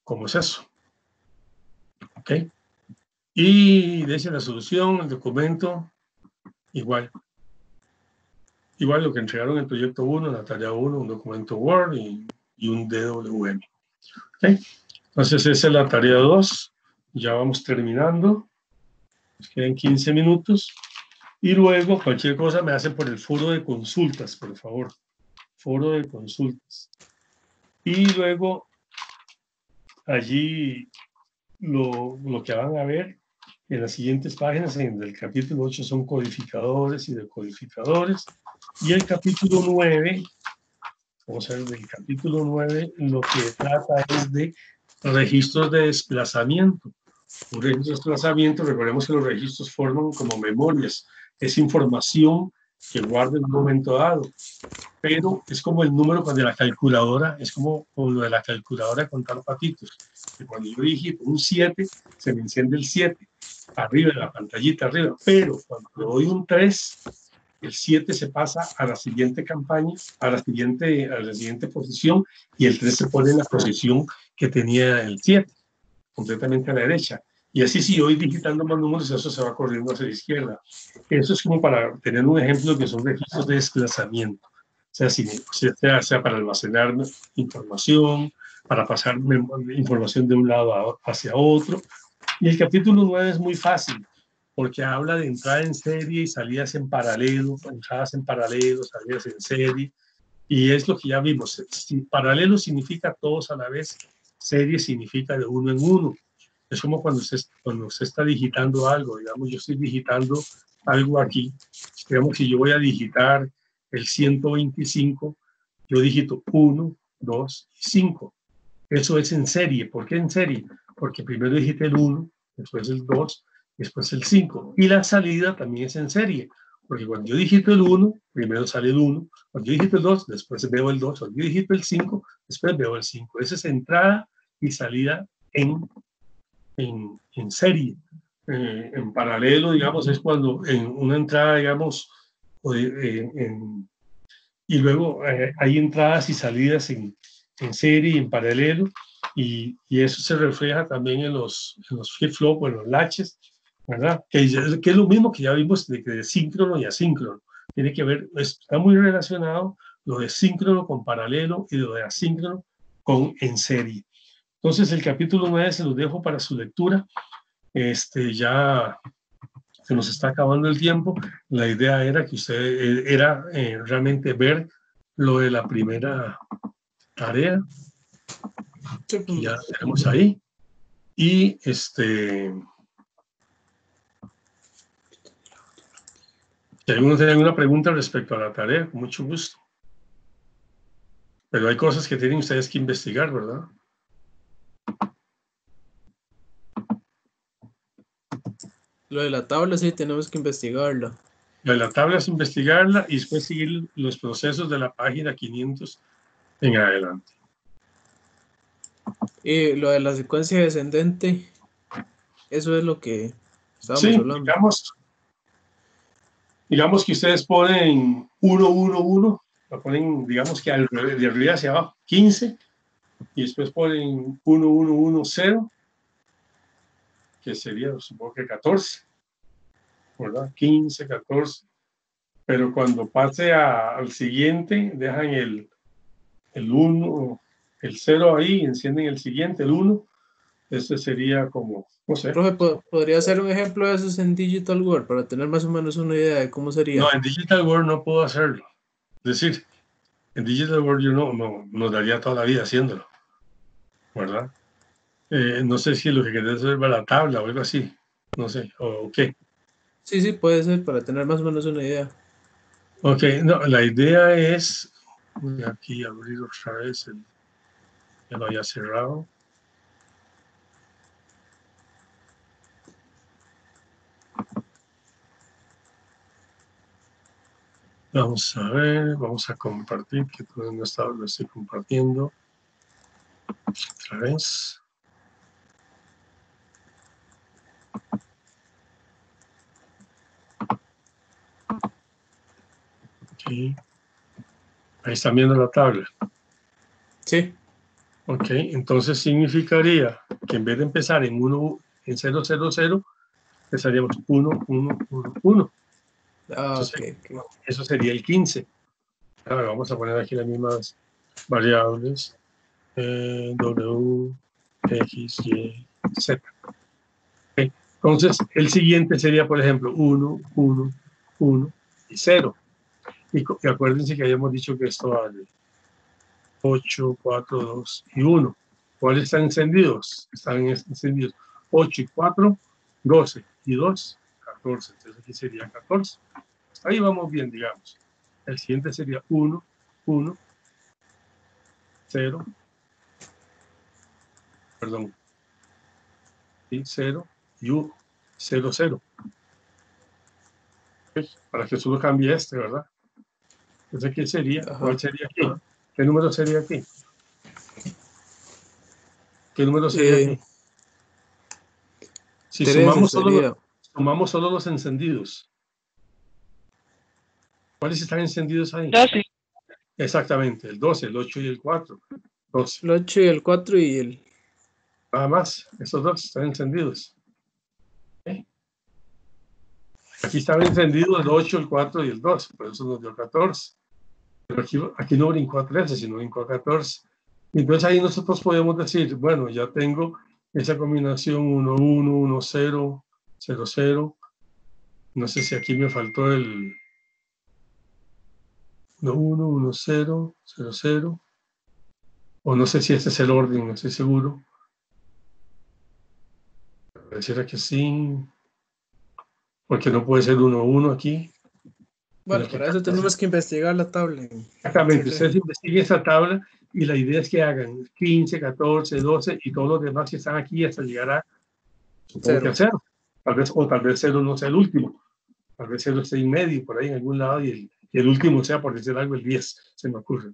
cómo es eso. Ok. Y dice la solución, el documento, igual. Igual lo que entregaron en el proyecto 1, la tarea 1, un documento Word y un DWM. ¿Okay? Entonces esa es la tarea 2. Ya vamos terminando. Nos quedan 15 minutos. Y luego cualquier cosa me hacen por el foro de consultas, por favor. Foro de consultas. Y luego allí lo que van a ver en las siguientes páginas, en el capítulo 8 son codificadores y decodificadores. Y el capítulo 9, vamos a ver, del capítulo 9, lo que trata es de registros de desplazamiento. Un registro de desplazamiento, recordemos que los registros forman como memorias, es información que guarda en un momento dado, pero es como el número de la calculadora, es como lo de la calculadora de contar patitos, que cuando yo digito un 7, se me enciende el 7, arriba de la pantallita arriba, pero cuando le doy un 3, el 7 se pasa a la siguiente campaña, a la siguiente posición, y el 3 se pone en la posición que tenía el 7, completamente a la derecha. Y así si yo voy digitando más números, eso se va corriendo hacia la izquierda. Eso es como para tener un ejemplo que son registros de desplazamiento. Sea para almacenar información, para pasar información de un lado hacia otro. Y el capítulo 9 es muy fácil, porque habla de entrada en serie y salidas en paralelo, entradas en paralelo, salidas en serie, y es lo que ya vimos. Si paralelo significa todos a la vez, serie significa de uno en uno. Es como cuando usted está digitando algo, digamos, yo estoy digitando algo aquí, digamos, si yo voy a digitar el 125, yo digito 1, 2 y 5. Eso es en serie. ¿Por qué en serie? Porque primero digité el 1, después el 2, después el 5. Y la salida también es en serie, porque cuando yo digito el 1, primero sale el 1, cuando yo digito el 2, después veo el 2, cuando yo digito el 5, después veo el 5. Esa es entrada y salida en serie. En paralelo, digamos, es cuando en una entrada, digamos, y luego hay entradas y salidas en serie y en paralelo, y eso se refleja también en los flip-flop o en los latches, ¿verdad? Que es lo mismo que ya vimos de síncrono y asíncrono. Tiene que ver, está muy relacionado lo de síncrono con paralelo y lo de asíncrono con en serie. Entonces, el capítulo 9 se los dejo para su lectura. ya se nos está acabando el tiempo. La idea era que usted realmente ver lo de la primera tarea que ya tenemos ahí. Y si alguno tiene alguna pregunta respecto a la tarea, con mucho gusto. Pero hay cosas que tienen ustedes que investigar, ¿verdad? Lo de la tabla sí tenemos que investigarlo. Lo de la tabla es investigarla y después seguir los procesos de la página 500 en adelante. Y lo de la secuencia descendente, eso es lo que estábamos hablando. Digamos que ustedes ponen 1, 1, 1, lo ponen, digamos que de arriba hacia abajo, 15, y después ponen 1, 1, 1, 0, que sería, supongo que 14, ¿verdad? 15, 14. Pero cuando pase al siguiente, dejan el 1, el 0 ahí, encienden el siguiente, el 1. Este sería como, no sé. Profe, ¿podría hacer un ejemplo de esos en Digital Word para tener más o menos una idea de cómo sería? No, en Digital Word no puedo hacerlo. Es decir, en Digital Word yo no daría toda la vida haciéndolo, ¿verdad? No sé si lo que querés es ver la tabla o algo así, no sé, o qué. Sí, puede ser, para tener más o menos una idea. Ok, no, la idea es, voy aquí a abrir otra vez, ya lo había cerrado. Vamos a ver, vamos a compartir, que todavía no lo estoy compartiendo. Otra vez. Ok. Ahí están viendo la tabla. Sí. Ok, entonces significaría que en vez de empezar en 0, 0, 0, empezaríamos 1, 1, 1, 1. Entonces, Okay. eso sería el 15. Ahora vamos a poner aquí las mismas variables. W, X, Y, Z. Okay. Entonces, el siguiente sería, por ejemplo, 1, 1, 1 y 0. Y acuérdense que habíamos dicho que esto vale 8, 4, 2 y 1. ¿Cuáles están encendidos? Están encendidos 8 y 4, 12 y 2, 14. Entonces aquí sería 14. Ahí vamos bien, digamos. El siguiente sería 1, 1, 0, perdón, 0 y 1, 0, 0. ¿Okay? Para que solo cambie ¿verdad? Entonces, ¿qué sería? Ajá. ¿Cuál sería aquí? ¿Qué número sería aquí? ¿Qué número sería aquí? Si 13 sumamos solo los encendidos. ¿Cuáles están encendidos ahí? 12. Exactamente, el 12, el 8 y el 4. 12. El 8 y el 4 y el... Nada más, esos dos están encendidos. ¿Okay? Aquí están encendidos el 8, el 4 y el 2, por eso nos dio 14. Pero aquí no brincó a 13, sino brincó a 14. Entonces ahí nosotros podemos decir, bueno, ya tengo esa combinación 1, 1, 1, 0, 0, 0. No sé si aquí me faltó el 1, 1, 1, 0, 0, 0. O no sé si este es el orden, no estoy seguro. Pareciera que sí. Porque no puede ser 1, 1 aquí. Bueno, para eso tenemos que investigar la tabla. Exactamente, ustedes investiguen esa tabla y la idea es que hagan 15, 14, 12 y todos los demás que están aquí hasta llegar a 0. Tal vez 0 no sea el último. Tal vez 0 esté en medio, por ahí en algún lado, y el último sea, por decir algo, el 10, se me ocurre.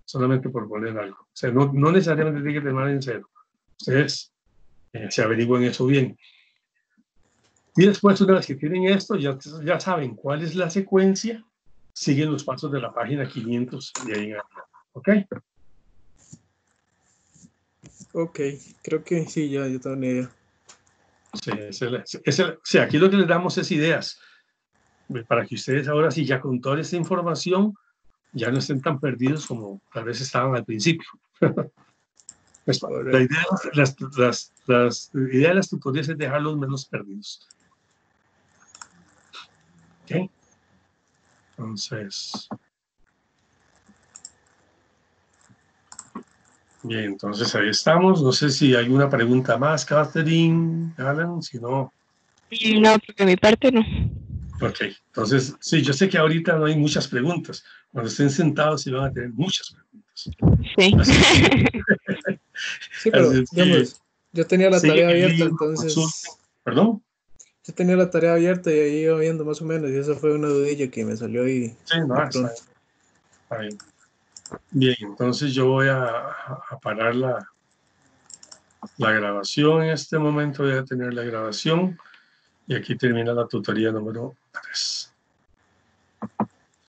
Solamente por poner algo. O sea, no necesariamente tiene que terminar en 0. Ustedes se averigüen eso bien. Y después, una vez que tienen esto, ya saben cuál es la secuencia, siguen los pasos de la página 500 y ahí en ¿ok? Ok, creo que sí, ya tengo una idea. Sí, aquí lo que les damos es ideas, para que ustedes ahora sí, ya con toda esta información, ya no estén tan perdidos como tal vez estaban al principio. Pues, la idea, las idea de las tutorías es dejarlos menos perdidos. ¿Ok? Entonces... Bien, entonces ahí estamos. No sé si hay una pregunta más, Catherine, Alan, si no... No, porque mi parte no. Ok, entonces, sí, yo sé que ahorita no hay muchas preguntas. Cuando estén sentados sí van a tener muchas preguntas. Sí. Sí, pero Así es que digamos, yo tenía la siguen tarea el abierta, libro, consulten. entonces ¿Perdón? yo tenía la tarea abierta y ahí iba viendo más o menos, y esa fue una dudilla que me salió ahí Sí, de no, está pronto. bien. Está bien. Bien, entonces yo voy a parar la grabación en este momento. Voy a tener la grabación y aquí termina la tutoría número 3.